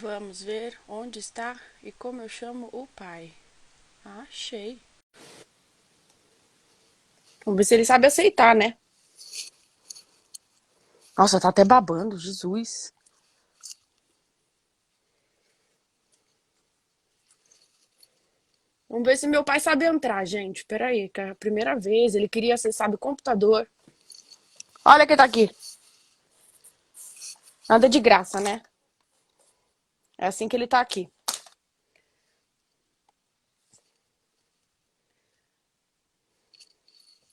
Vamos ver onde está e como eu chamo o pai. Achei. Vamos ver se ele sabe aceitar, né? Nossa, tá até babando, Jesus. Vamos ver se meu pai sabe entrar, gente. Peraí, que é a primeira vez. Ele queria acessar o computador. Olha quem tá aqui. Nada de graça, né? É assim que ele tá aqui.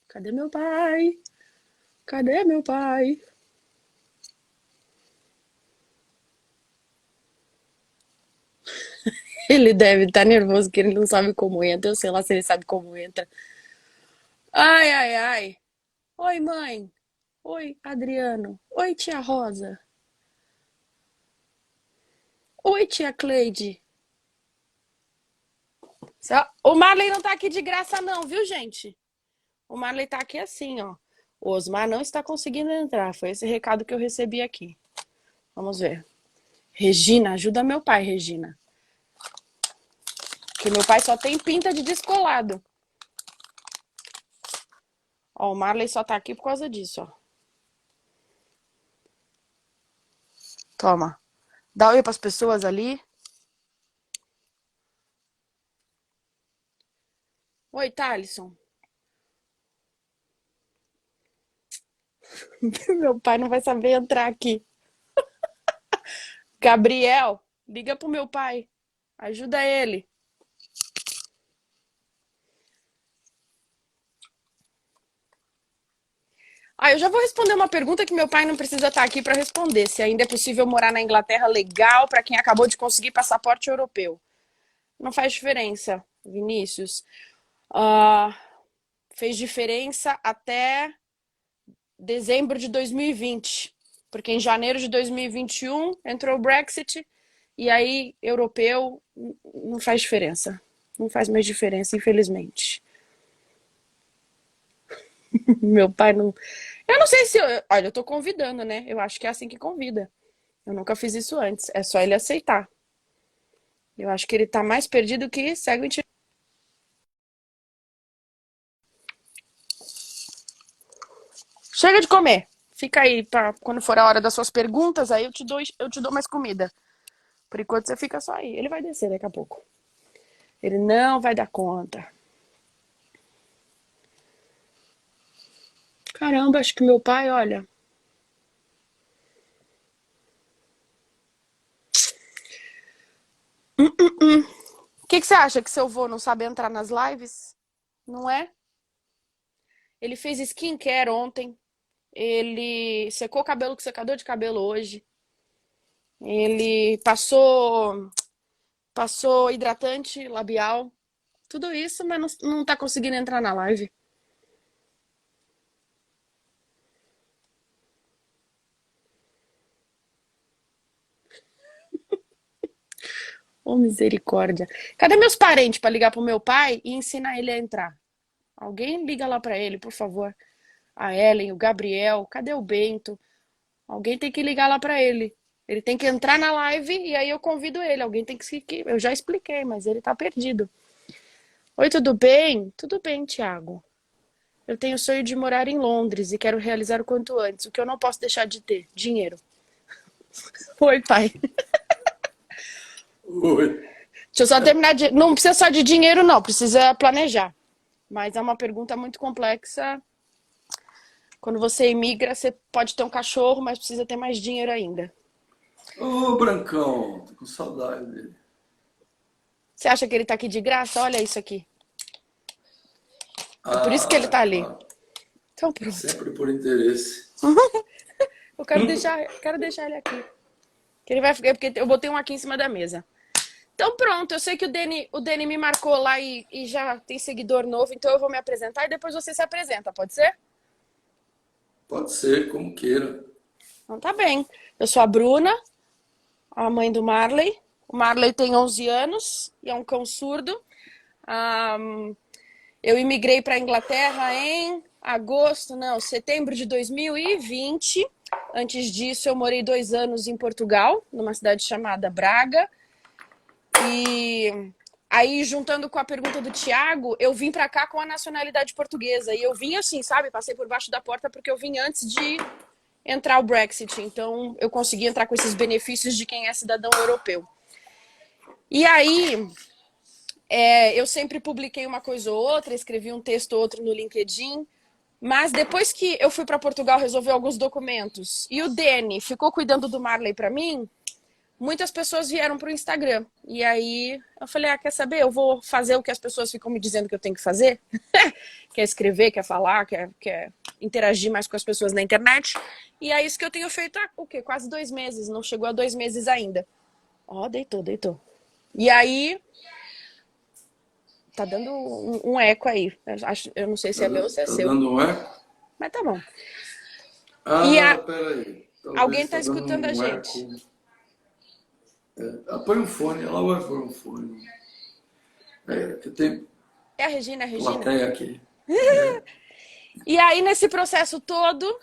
Cadê meu pai? Cadê meu pai? Ele deve estar nervoso que ele não sabe como entra. Eu sei lá se ele sabe como entra. Ai, ai, ai. Oi, mãe. Oi, Adriano. Oi, tia Rosa. Oi, tia Cleide. O Marley não tá aqui de graça não, viu, gente? O Marley tá aqui assim, ó. O Osmar não está conseguindo entrar. Foi esse recado que eu recebi aqui. Vamos ver. Regina, ajuda meu pai, Regina. Que meu pai só tem pinta de descolado. Ó, o Marley só tá aqui por causa disso, ó. Toma. Dá oi pras pessoas ali. Oi, Thalisson. Meu pai não vai saber entrar aqui. Gabriel, liga pro meu pai. Ajuda ele. Ah, eu já vou responder uma pergunta que meu pai não precisa estar aqui para responder. Se ainda é possível morar na Inglaterra legal para quem acabou de conseguir passaporte europeu. Não faz diferença, Vinícius. Ah, fez diferença até dezembro de 2020. Porque em janeiro de 2021 entrou o Brexit e aí europeu não faz diferença. Não faz mais diferença, infelizmente. Meu pai não. Eu não sei se. Olha, eu tô convidando, né? Eu acho que é assim que convida. Eu nunca fiz isso antes. É só ele aceitar. Eu acho que ele tá mais perdido que cego em tiro. Chega de comer. Fica aí pra quando for a hora das suas perguntas, aí eu te dou mais comida. Por enquanto você fica só aí. Ele vai descer daqui a pouco. Ele não vai dar conta. Caramba, acho que meu pai, olha. O que você acha que seu vô não sabe entrar nas lives? Não é? Ele fez skincare ontem. Ele secou o cabelo com secador de cabelo hoje. Ele passou hidratante labial. Tudo isso, mas não tá conseguindo entrar na live. Ô, misericórdia. Cadê meus parentes pra ligar pro meu pai e ensinar ele a entrar? Alguém liga lá pra ele, por favor. A Ellen, o Gabriel, cadê o Bento? Alguém tem que ligar lá pra ele. Ele tem que entrar na live e aí eu convido ele. Alguém tem que. Eu já expliquei, mas ele tá perdido. Oi, tudo bem? Tudo bem, Thiago. Eu tenho o sonho de morar em Londres e quero realizar o quanto antes. O que eu não posso deixar de ter? Dinheiro. Oi, pai. Oi. Deixa eu só terminar de. Não precisa só de dinheiro, não. Precisa planejar. Mas é uma pergunta muito complexa. Quando você imigra, você pode ter um cachorro, mas precisa ter mais dinheiro ainda. Ô, Brancão, tô com saudade dele. Você acha que ele tá aqui de graça? Olha isso aqui. É por isso que ele Ah, tá ali. claro. Então pronto. Sempre por interesse. Eu quero deixar ele aqui. Que ele vai ficar, porque eu botei um aqui em cima da mesa. Então pronto, eu sei que o Dani me marcou lá e já tem seguidor novo, então eu vou me apresentar e depois você se apresenta, pode ser? Pode ser, como queira. Então tá bem. Eu sou a Bruna, a mãe do Marley. O Marley tem 11 anos e é um cão surdo. Ah, eu imigrei para a Inglaterra em agosto, não, setembro de 2020. Antes disso, eu morei 2 anos em Portugal, numa cidade chamada Braga. E aí, juntando com a pergunta do Thiago, eu vim pra cá com a nacionalidade portuguesa. E eu vim assim, sabe? Passei por baixo da porta porque eu vim antes de entrar o Brexit. Então, eu consegui entrar com esses benefícios de quem é cidadão europeu. E aí, eu sempre publiquei uma coisa ou outra, escrevi um texto ou outro no LinkedIn. Mas depois que eu fui para Portugal resolver alguns documentos e o Dene ficou cuidando do Marley para mim, muitas pessoas vieram para o Instagram. E aí eu falei, quer saber? Eu vou fazer o que as pessoas ficam me dizendo que eu tenho que fazer. Quer escrever, quer falar, quer interagir mais com as pessoas na internet. E é isso que eu tenho feito há o quê? Quase 2 meses. Não chegou a 2 meses ainda. Ó, deitou, deitou. E aí tá dando um eco aí. Eu não sei se é meu ou se é Tá seu. dando um eco? Mas tá bom. E Ah, peraí. Talvez alguém tá está dando escutando a um gente. eco. Põe um fone, ela vai pôr um fone. Que tem É a Regina, é a Regina. plateia aqui. E aí, nesse processo todo,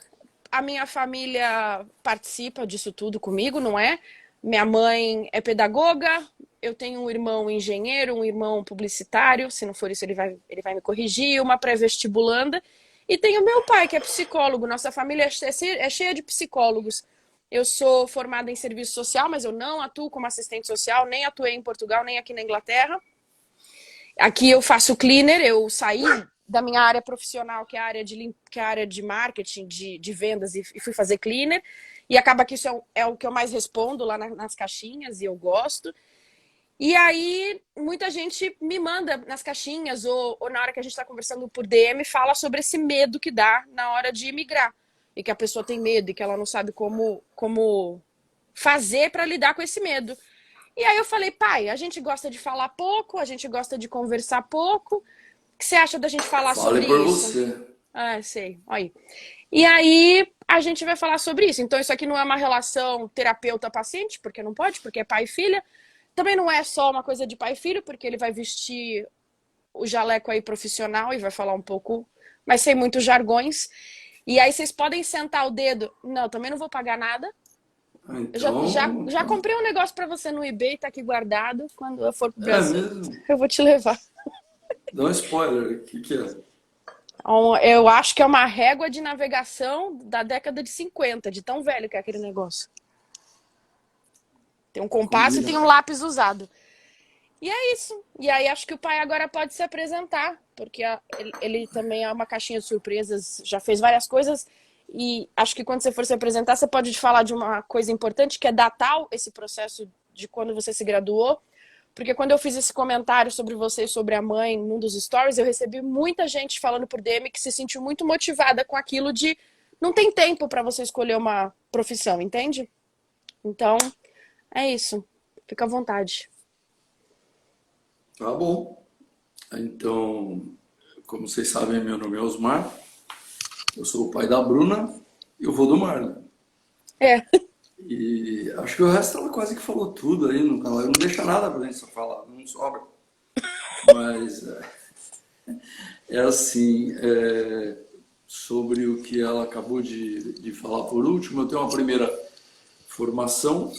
a minha família participa disso tudo comigo, não é? Minha mãe é pedagoga, eu tenho um irmão engenheiro, um irmão publicitário, se não for isso ele vai me corrigir, uma pré-vestibulanda, e tenho meu pai, que é psicólogo. Nossa família é cheia de psicólogos. Eu sou formada em serviço social, mas eu não atuo como assistente social, nem atuei em Portugal, nem aqui na Inglaterra. Aqui eu faço cleaner, eu saí da minha área profissional, que é a área de marketing, de vendas, e fui fazer cleaner. E acaba que isso é o que eu mais respondo lá nas caixinhas, e eu gosto. E aí, muita gente me manda nas caixinhas, ou na hora que a gente está conversando por DM, fala sobre esse medo que dá na hora de imigrar. E que a pessoa tem medo, e que ela não sabe como fazer para lidar com esse medo. E aí eu falei, pai, a gente gosta de falar pouco, a gente gosta de conversar pouco. O que você acha da gente falar Fale sobre por isso? você. Sei, olha aí. E aí a gente vai falar sobre isso. Então isso aqui não é uma relação terapeuta-paciente, porque não pode, porque é pai e filha. Também não é só uma coisa de pai e filho, porque ele vai vestir o jaleco aí profissional e vai falar um pouco, mas sem muitos jargões. E aí vocês podem sentar o dedo. Não, também não vou pagar nada. Eu Então, já comprei um negócio pra você no eBay, tá aqui guardado. Quando eu for pro é Brasil, mesmo? eu vou te levar. Dá um spoiler. O que é? Eu acho que é uma régua de navegação da década de 50, de tão velho que é aquele negócio. Tem um compasso e Combina. tem um lápis usado. E é isso. E aí acho que o pai agora pode se apresentar, porque ele também é uma caixinha de surpresas, já fez várias coisas. E acho que quando você for se apresentar, você pode falar de uma coisa importante, que é datar esse processo de quando você se graduou. Porque quando eu fiz esse comentário sobre você e sobre a mãe num dos stories, eu recebi muita gente falando por DM que se sentiu muito motivada com aquilo de não tem tempo para você escolher uma profissão, entende? Então, é isso. Fica à vontade. Tá bom. Então, como vocês sabem, meu nome é Osmar. Eu sou o pai da Bruna e o vô do Marlon. É. E acho que o resto ela quase que falou tudo aí no canal. Não deixa nada pra gente só falar, não sobra. Mas é assim, sobre o que ela acabou de falar por último, eu tenho uma primeira formação,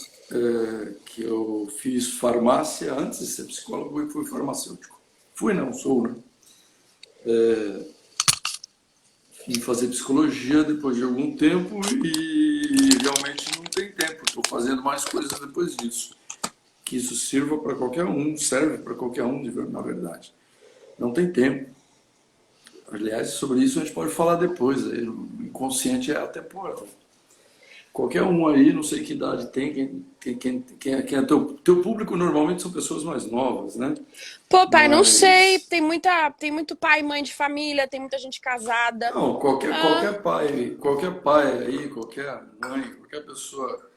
que eu fiz farmácia antes de ser psicólogo e fui farmacêutico. Fui não, sou, né? Fui fazer psicologia depois de algum tempo e realmente não tem tempo. Estou fazendo mais coisas depois disso. Que isso sirva para qualquer um, serve para qualquer um, na verdade. Não tem tempo. Aliás, sobre isso a gente pode falar depois. Aí, o inconsciente é atemporal. Qualquer um aí, não sei que idade tem, quem é teu público normalmente são pessoas mais novas, né? Pô, pai, não sei. Mas, Tem muito pai e mãe de família, tem muita gente casada. não, Ah, qualquer pai aí, qualquer mãe, qualquer pessoa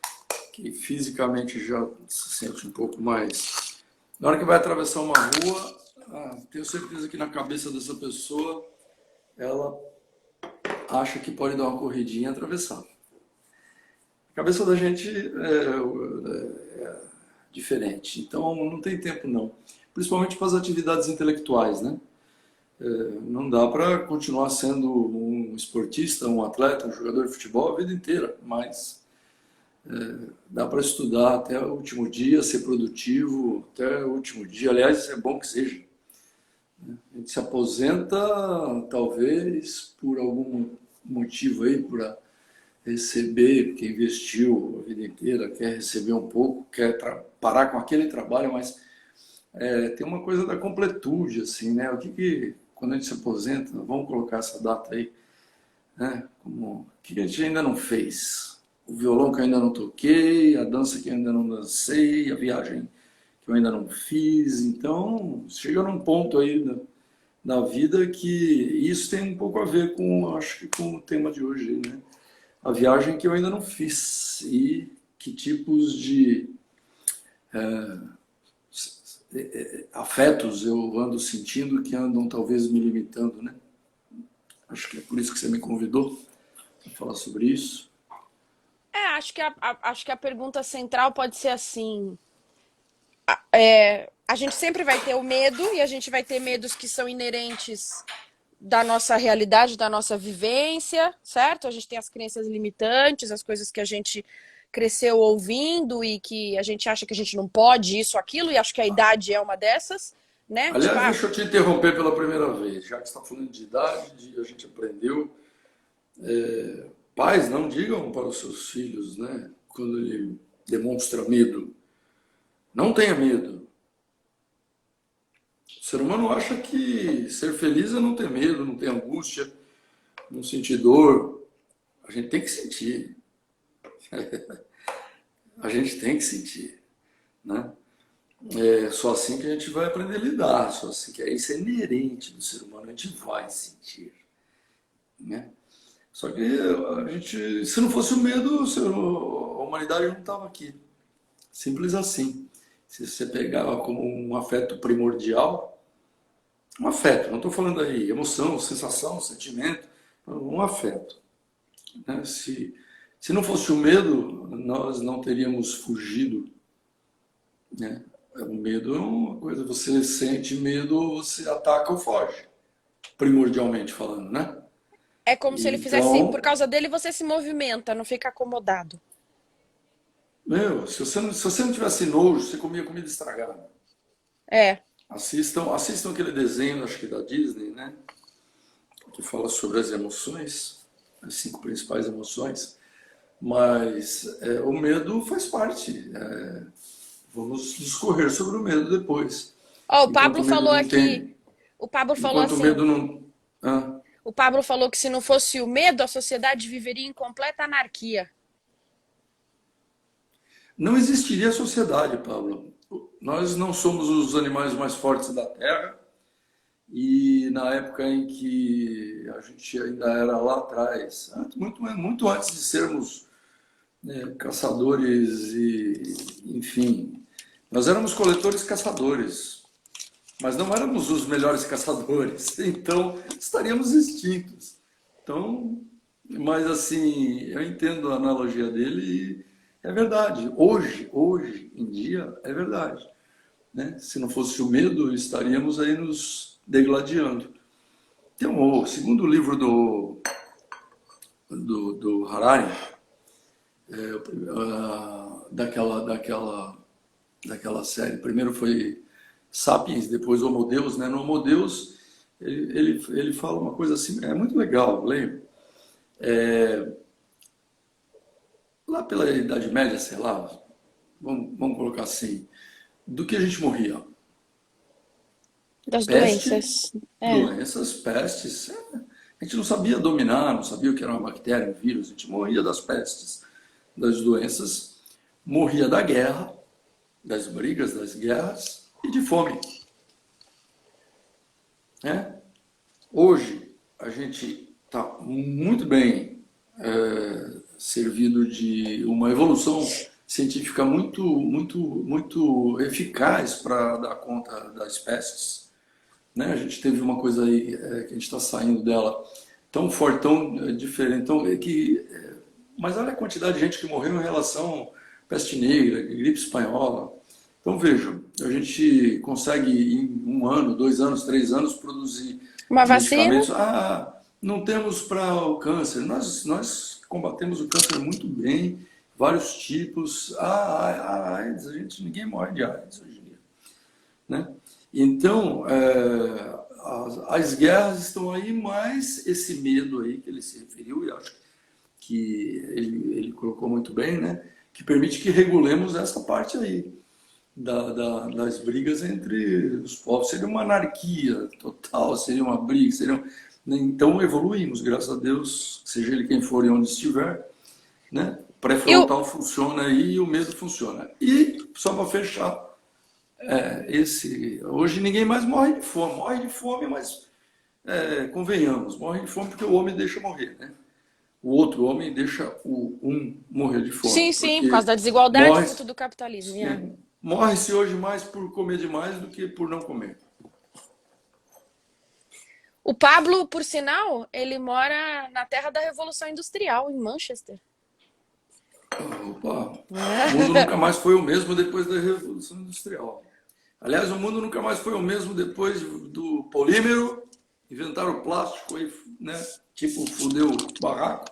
que fisicamente já se sente um pouco mais. Na hora que vai atravessar uma rua, tenho certeza que na cabeça dessa pessoa ela acha que pode dar uma corridinha e atravessar. A cabeça da gente é diferente, então não tem tempo não. Principalmente para as atividades intelectuais, né? Não dá para continuar sendo um esportista, um atleta, um jogador de futebol a vida inteira, mas dá para estudar até o último dia, ser produtivo até o último dia. Aliás, é bom que seja. A gente se aposenta, talvez, por algum motivo aí, para receber, porque investiu a vida inteira, quer receber um pouco, quer parar com aquele trabalho, mas tem uma coisa da completude, assim, né? Quando a gente se aposenta, vamos colocar essa data aí, né? O que a gente ainda não fez? O violão que eu ainda não toquei, a dança que eu ainda não dancei, a viagem que eu ainda não fiz. Então, chega num ponto aí da vida que isso tem um pouco a ver com, acho que com o tema de hoje, né? A viagem que eu ainda não fiz e que tipos de afetos eu ando sentindo que andam talvez me limitando, né? Acho que é por isso que você me convidou para falar sobre isso. Acho que a pergunta central pode ser assim: a gente sempre vai ter o medo e a gente vai ter medos que são inerentes da nossa realidade, da nossa vivência, certo? A gente tem as crenças limitantes, as coisas que a gente cresceu ouvindo e que a gente acha que a gente não pode isso, aquilo, e acho que a idade é uma dessas, né? Tipo, Aliás, deixa eu te interromper pela primeira vez, já que você está falando de idade, a gente aprendeu. Pais, não digam para os seus filhos, né? Quando ele demonstra medo, não tenha medo. O ser humano acha que ser feliz é não ter medo, não ter angústia, não sentir dor. A gente tem que sentir. A gente tem que sentir, né? É só assim que a gente vai aprender a lidar, só assim que isso é inerente do ser humano, a gente vai sentir, né? Só que a gente, se não fosse o medo, a humanidade não estava aqui. Simples assim. Se você pegava como um afeto primordial, um afeto, não estou falando aí emoção, sensação, sentimento, um afeto, né? Se não fosse o medo, nós não teríamos fugido, né? O medo é uma coisa, você sente medo, você ataca ou foge, primordialmente falando, né? é como se ele fizesse, por Então, causa dele você se movimenta, não fica acomodado. se você não tivesse nojo, você comia comida estragada. É. Assistam aquele desenho, acho que da Disney, né? Que fala sobre as emoções, as 5 principais emoções. Mas o medo faz parte. Vamos discorrer sobre o medo depois. Ó, o Enquanto Pablo o medo falou não aqui, tem. o Pablo falou Enquanto o assim, medo não. Ah, o Pablo falou que se não fosse o medo, a sociedade viveria em completa anarquia. não existiria sociedade, Pablo. Nós não somos os animais mais fortes da Terra. E na época em que a gente ainda era lá atrás, muito antes de sermos, né, caçadores enfim, nós éramos coletores caçadores, mas não éramos os melhores caçadores, então estaríamos extintos. Então, mas assim, eu entendo a analogia dele e é verdade. Hoje em dia, é verdade, né? Se não fosse o medo, estaríamos aí nos degladiando. Tem o segundo livro do Harari, daquela série. Primeiro foi Sapiens, depois Homo Deus, né? No Homo Deus, ele fala uma coisa assim, é muito legal, leio. Lá pela Idade Média, sei lá, vamos colocar assim, do que a gente morria? Das Peste, doenças. É. doenças, pestes. A gente não sabia dominar, não sabia o que era uma bactéria, um vírus. A gente morria das pestes, das doenças, morria da guerra, das brigas, das guerras e de fome, né? Hoje, a gente está muito bem servido de uma evolução científica muito eficaz para dar conta das espécies, né? A gente teve uma coisa aí que a gente está saindo dela tão forte, tão diferente, mas olha a quantidade de gente que morreu em relação à peste negra, gripe espanhola. Então vejam, a gente consegue em 1 ano, 2 anos, 3 anos produzir Uma vacina? medicamentos. não temos para o câncer. Nós combatemos o câncer muito bem, vários tipos. A AIDS, ninguém morre de AIDS hoje em dia, né? Então, as guerras estão aí, mas esse medo aí que ele se referiu, e acho que ele colocou muito bem, né? Que permite que regulemos essa parte aí das brigas entre os povos. Seria uma anarquia total, seria uma briga, então evoluímos, graças a Deus, seja ele quem for e onde estiver, né? O Eu, pré-frontal funciona aí e o medo funciona. E, só para fechar, hoje ninguém mais morre de fome, mas convenhamos, morre de fome porque o homem deixa morrer, né? O outro homem deixa morrer de fome, sim, sim, por causa porque da desigualdade, morre, fruto do capitalismo. Yeah. sim, morre-se hoje mais por comer demais do que por não comer. O Pablo, por sinal, ele mora na terra da Revolução Industrial, em Manchester. Opa, o mundo nunca mais foi o mesmo depois da Revolução Industrial. Aliás, o mundo nunca mais foi o mesmo depois do polímero, inventaram o plástico aí, né? Tipo, fudeu o barraco.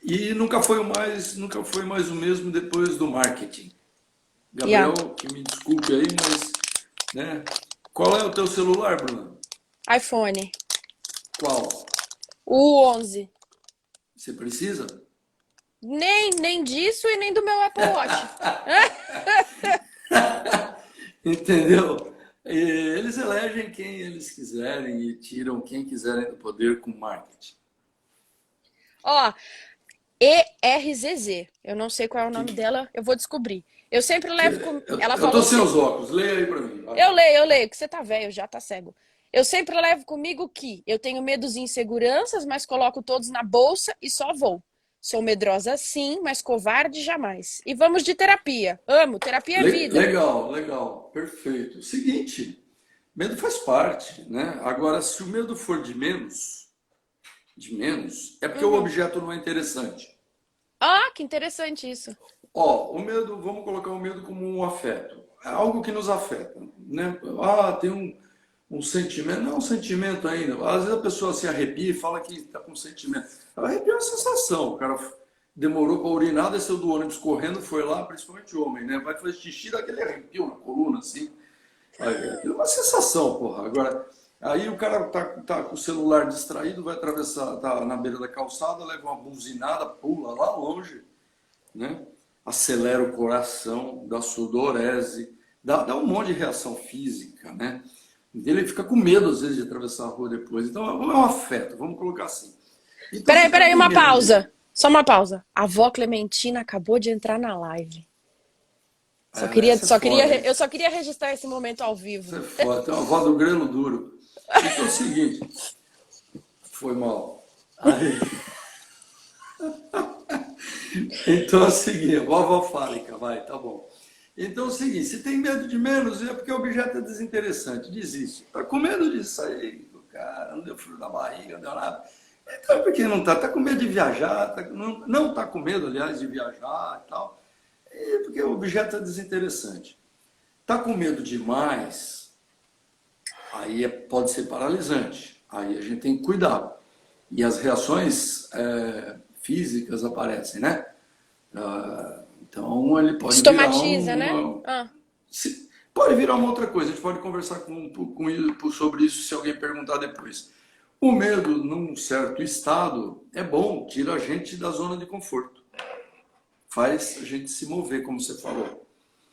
E nunca foi mais o mesmo depois do marketing. Yeah. Gabriel, que me desculpe aí, mas, né? Qual é o teu celular, Bruno? iPhone. Qual? O 11. Você precisa? Nem disso e nem do meu Apple Watch. Entendeu? Eles elegem quem eles quiserem e tiram quem quiserem do poder com marketing. Ó, ERZZ. Eu não sei qual é o nome Que, dela, eu vou descobrir. Eu sempre levo com. Ela eu tô falou sem assim. os óculos, leia aí pra mim. Vai. Eu leio, que você tá velho, já tá cego. Eu sempre levo comigo que eu tenho medos e inseguranças, mas coloco todos na bolsa e só vou. Sou medrosa sim, mas covarde jamais. E vamos de terapia. Amo, terapia é vida. Legal, legal, perfeito. Seguinte, medo faz parte, né? Agora, se o medo for de menos, é porque o Uhum. objeto não é interessante. Ah, que interessante isso. Ó, o medo, vamos colocar o medo como um afeto. É algo que nos afeta, né? Tem um sentimento, não é um sentimento ainda. Às vezes a pessoa se arrepia e fala que está com sentimento. Arrepia é uma sensação. O cara demorou para urinar, desceu do ônibus correndo, foi lá, principalmente o homem, né? Vai fazer xixi, daquele arrepio na coluna, assim. Aquilo é uma sensação, porra. Agora, aí o cara tá com o celular distraído, vai atravessar, tá na beira da calçada, leva uma buzinada, pula lá longe, né? Acelera o coração, dá sudorese, dá um monte de reação física, né? Ele fica com medo, às vezes, de atravessar a rua depois. Então, é um afeto, vamos colocar assim. Então, se o cara Peraí, tem uma medo de... pausa. Só uma pausa. A avó Clementina acabou de entrar na live. Essa é foda, hein? Eu só queria registrar esse momento ao Essa vivo. é foda, tem uma voz do grelo duro. Então é o seguinte, foi mal. Aí... Então é o seguinte, vovó fálica, vai, tá bom. Então é o seguinte, se tem medo de menos, é porque o objeto é desinteressante, desiste. Tá com medo disso aí, cara, não deu frio na barriga, não deu nada. Então é porque não tá, tá com medo de viajar, não tá com medo, aliás, de viajar e tal. É porque o objeto é desinteressante. Tá com medo demais, aí pode ser paralisante. Aí a gente tem que cuidar. E as reações físicas aparecem, né? Então ele pode virar Estomatiza, né? Ah. pode virar uma outra coisa. A gente pode conversar sobre isso se alguém perguntar depois. O medo, num certo estado, é bom, tira a gente da zona de conforto. Faz a gente se mover, como você falou.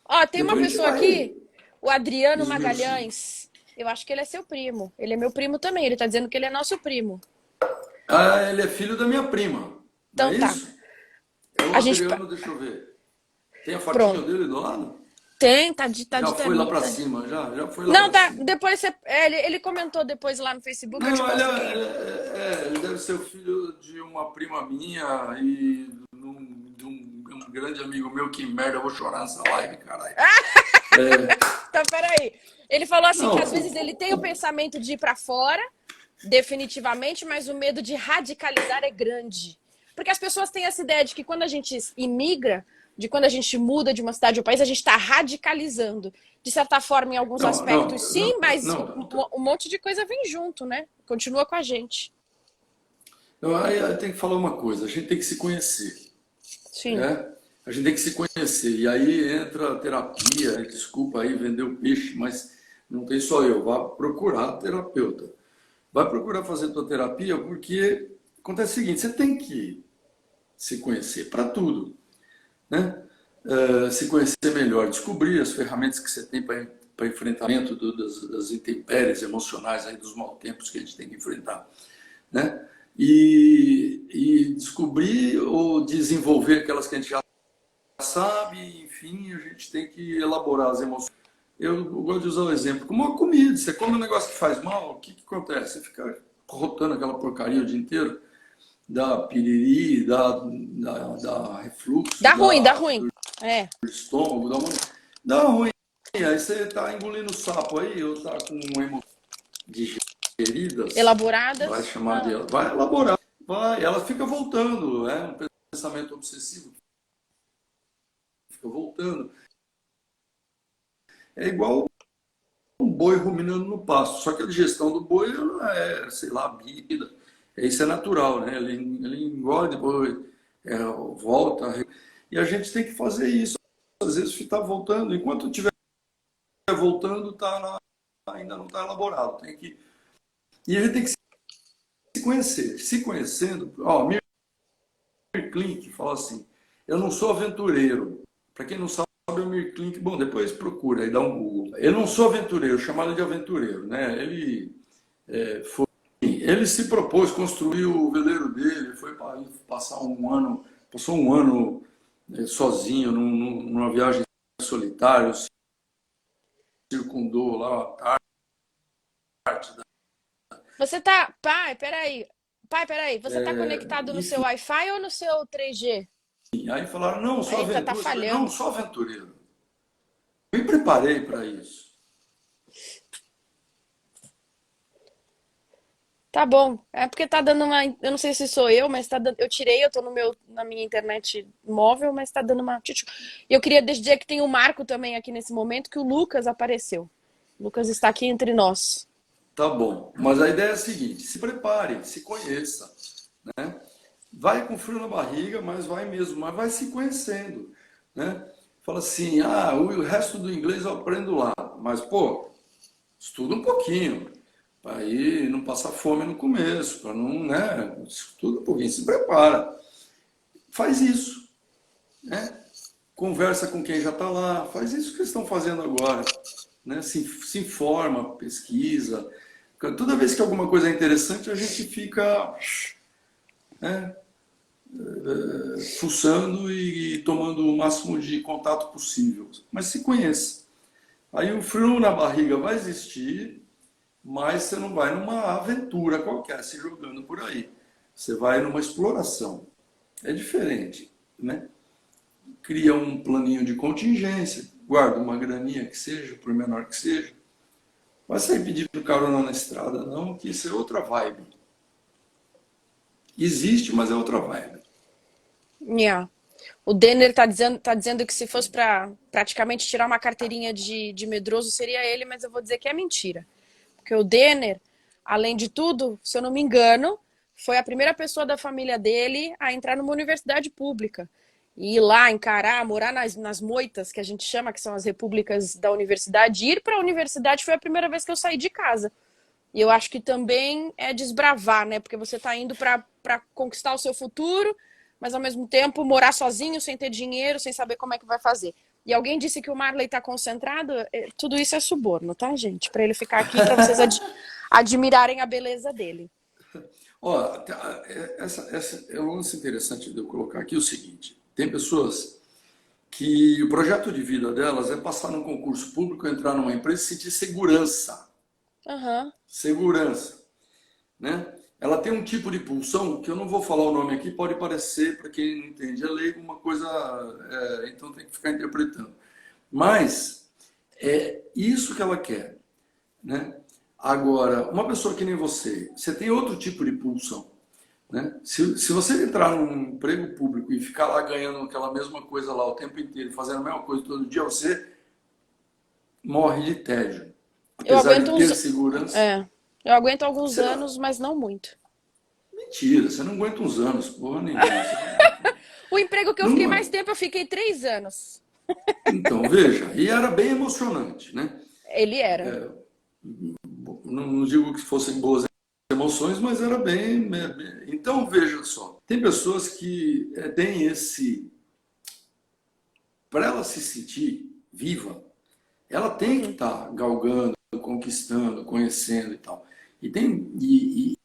Ó, tem uma Depois a gente pessoa vai aqui, o Adriano esmiuçando. Magalhães. Eu acho que ele é seu primo. Ele é meu primo também. Ele tá dizendo que ele é nosso primo. Ele é filho da minha prima, não é Então tá. isso? É o A gente. Adriano, deixa eu ver. Tem a fotinha Pronto. dele do lado? Tem, tá Já de foi lá terninho. pra Tá... cima, já foi lá Não, pra tá. cima. Depois você. Ele comentou depois lá no Facebook, eu te Não, posto aqui. ele deve ser o filho de uma prima minha e de um grande amigo meu. Que merda, eu vou chorar nessa live, caralho. Então, peraí. Ele falou assim que Não, às vezes ele tem o pensamento de ir pra fora, definitivamente, mas o medo de radicalizar é grande. Porque as pessoas têm essa ideia de que quando a gente imigra, de quando a gente muda de uma cidade ou país, a gente está radicalizando. De certa forma, em alguns não, aspectos, não, sim, mas não, um monte de coisa vem junto, né? Continua com a gente. Então, aí tem que falar uma coisa, a gente tem que se conhecer, Sim. né? A gente tem que se conhecer. E aí entra a terapia, desculpa aí vender o peixe, mas não tem só eu, vá procurar terapeuta. Vai procurar fazer tua terapia porque acontece o seguinte, você tem que se conhecer para tudo, né? Se conhecer melhor, descobrir as ferramentas que você tem para enfrentamento das intempéries emocionais, aí, dos maus tempos que a gente tem que enfrentar, né? E descobrir ou desenvolver aquelas que a gente já sabe, enfim, a gente tem que elaborar as emoções. Eu gosto de usar o exemplo, como uma comida, você come um negócio que faz mal, o que, que acontece? Você fica rotando aquela porcaria o dia inteiro, dá piriri, dá refluxo, Dá ruim, dá dá ruim. É. estômago, dá ruim. Aí você está engolindo sapo aí, ou está com emoções digeridas, vai Elaboradas. chamar de, Ah. vai elaborar, vai, ela fica voltando, é um pensamento obsessivo, fica voltando. É igual um boi ruminando no pasto, só que a digestão do boi ela é, sei lá, bípeda, isso é natural, né? Ele engole, depois volta, e a gente tem que fazer isso, às vezes está voltando, enquanto estiver voltando, ainda não está elaborado, tem que, e a gente tem que se conhecer, se conhecendo, ó, Mir Klink fala assim, eu não sou aventureiro, para quem não sabe, o Mir Klink, bom, depois procura aí, dá um Google. Eu não sou aventureiro, eu chamo ele de aventureiro, né? Ele se propôs construir o veleiro dele, foi passar um ano, passou um ano sozinho numa viagem solitária, circundou lá a Antártida. Você tá. Pai, peraí. Pai, peraí. Você tá conectado no seu Enfim, Wi-Fi ou no seu 3G? aí falaram, não, sou Eita, tá aventureiro. Eu falei, não, falhando. sou aventureiro. Me preparei para isso. Tá bom. É porque tá dando uma. Eu não sei se sou eu, mas tá dando. Eu tirei, eu tô no meu, na minha internet móvel, mas tá dando uma. E eu queria dizer que tem o Marco também aqui nesse momento, que o Lucas apareceu. O Lucas está aqui entre nós. Tá bom, mas a ideia é a seguinte, se prepare, se conheça, né? Vai com frio na barriga, mas vai mesmo, mas vai se conhecendo, né? Fala assim, o resto do inglês eu aprendo lá, mas pô, estuda um pouquinho, para aí não passar fome no começo, para não, né? Estuda um pouquinho, se prepara, faz isso, né? Conversa com quem já está lá, faz isso que eles estão fazendo agora, né? Se informa, pesquisa. Toda vez que alguma coisa é interessante, a gente fica, né, fuçando e tomando o máximo de contato possível. Mas se conheça. Aí o frio na barriga vai existir, mas você não vai numa aventura qualquer, se jogando por aí. Você vai numa exploração. É diferente, né? Cria um planinho de contingência, guarda uma graninha que seja, por menor que seja. Vai sair pedindo carona na estrada, não, que isso é outra vibe. Existe, mas é outra vibe. Yeah. O Denner tá dizendo que se fosse para praticamente tirar uma carteirinha de medroso seria ele, mas eu vou dizer que é mentira. Porque o Denner, além de tudo, se eu não me engano, foi a primeira pessoa da família dele a entrar numa universidade pública. E ir lá, encarar, morar nas moitas, que a gente chama, que são as repúblicas da universidade. Ir para a universidade foi a primeira vez que eu saí de casa. E eu acho que também é desbravar, né? Porque você está indo para conquistar o seu futuro, mas ao mesmo tempo morar sozinho, sem ter dinheiro, sem saber como é que vai fazer. E alguém disse que o Marley está concentrado, tudo isso é suborno, tá, gente? Para ele ficar aqui, para vocês admirarem a beleza dele. Ó, essa é um lance interessante de eu colocar aqui o seguinte: tem pessoas que o projeto de vida delas é passar num concurso público, entrar numa empresa e sentir segurança. Aham. Segurança, né? Ela tem um tipo de pulsão que eu não vou falar o nome aqui, pode parecer, para quem não entende, é leigo uma coisa, então tem que ficar interpretando. Mas é isso que ela quer, né? Agora, uma pessoa que nem você tem outro tipo de pulsão, né? Se você entrar num emprego público e ficar lá ganhando aquela mesma coisa lá o tempo inteiro, fazendo a mesma coisa todo dia, você morre de tédio. Eu Apesar aguento de uns. ter segurança, É. Eu aguento alguns você, anos, mas não muito. mentira, você não aguenta uns anos, porra nenhuma. O emprego que eu fiquei Não, mais tempo, eu fiquei 3 anos. então, veja, e era bem emocionante, né? Ele era. Não digo que fossem boas emoções, mas era bem. Então, veja só, tem pessoas que têm esse. Para ela se sentir viva, ela tem que Uhum. estar galgando, conquistando, conhecendo e tal. E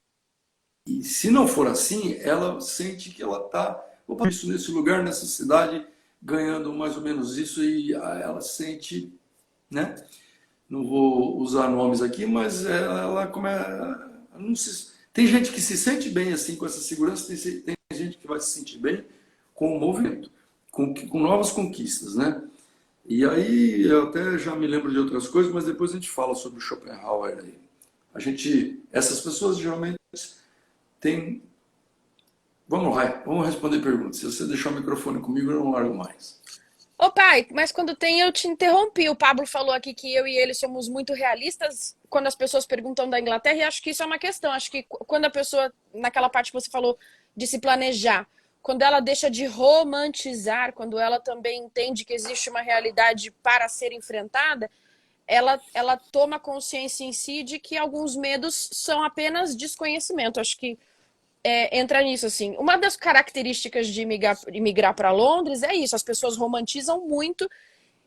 se não for assim, ela sente que ela está, isso nesse lugar, nessa cidade, ganhando mais ou menos isso, e ela sente, né? Não vou usar nomes aqui, mas ela não se, tem gente que se sente bem assim com essa segurança, tem gente que vai se sentir bem com o movimento, com novas conquistas, né? E aí eu até já me lembro de outras coisas, mas depois a gente fala sobre o Schopenhauer aí. Essas pessoas geralmente têm. Vamos lá, vamos responder perguntas. Se você deixar o microfone comigo, eu não largo mais. Ô pai, mas quando tem eu te interrompi. O Pablo falou aqui que eu e ele somos muito realistas quando as pessoas perguntam da Inglaterra, e acho que isso é uma questão. Acho que quando a pessoa, naquela parte que você falou de se planejar, quando ela deixa de romantizar, quando ela também entende que existe uma realidade para ser enfrentada, ela toma consciência em si de que alguns medos são apenas desconhecimento. Acho que entra nisso, assim. Uma das características de imigrar para Londres é isso, as pessoas romantizam muito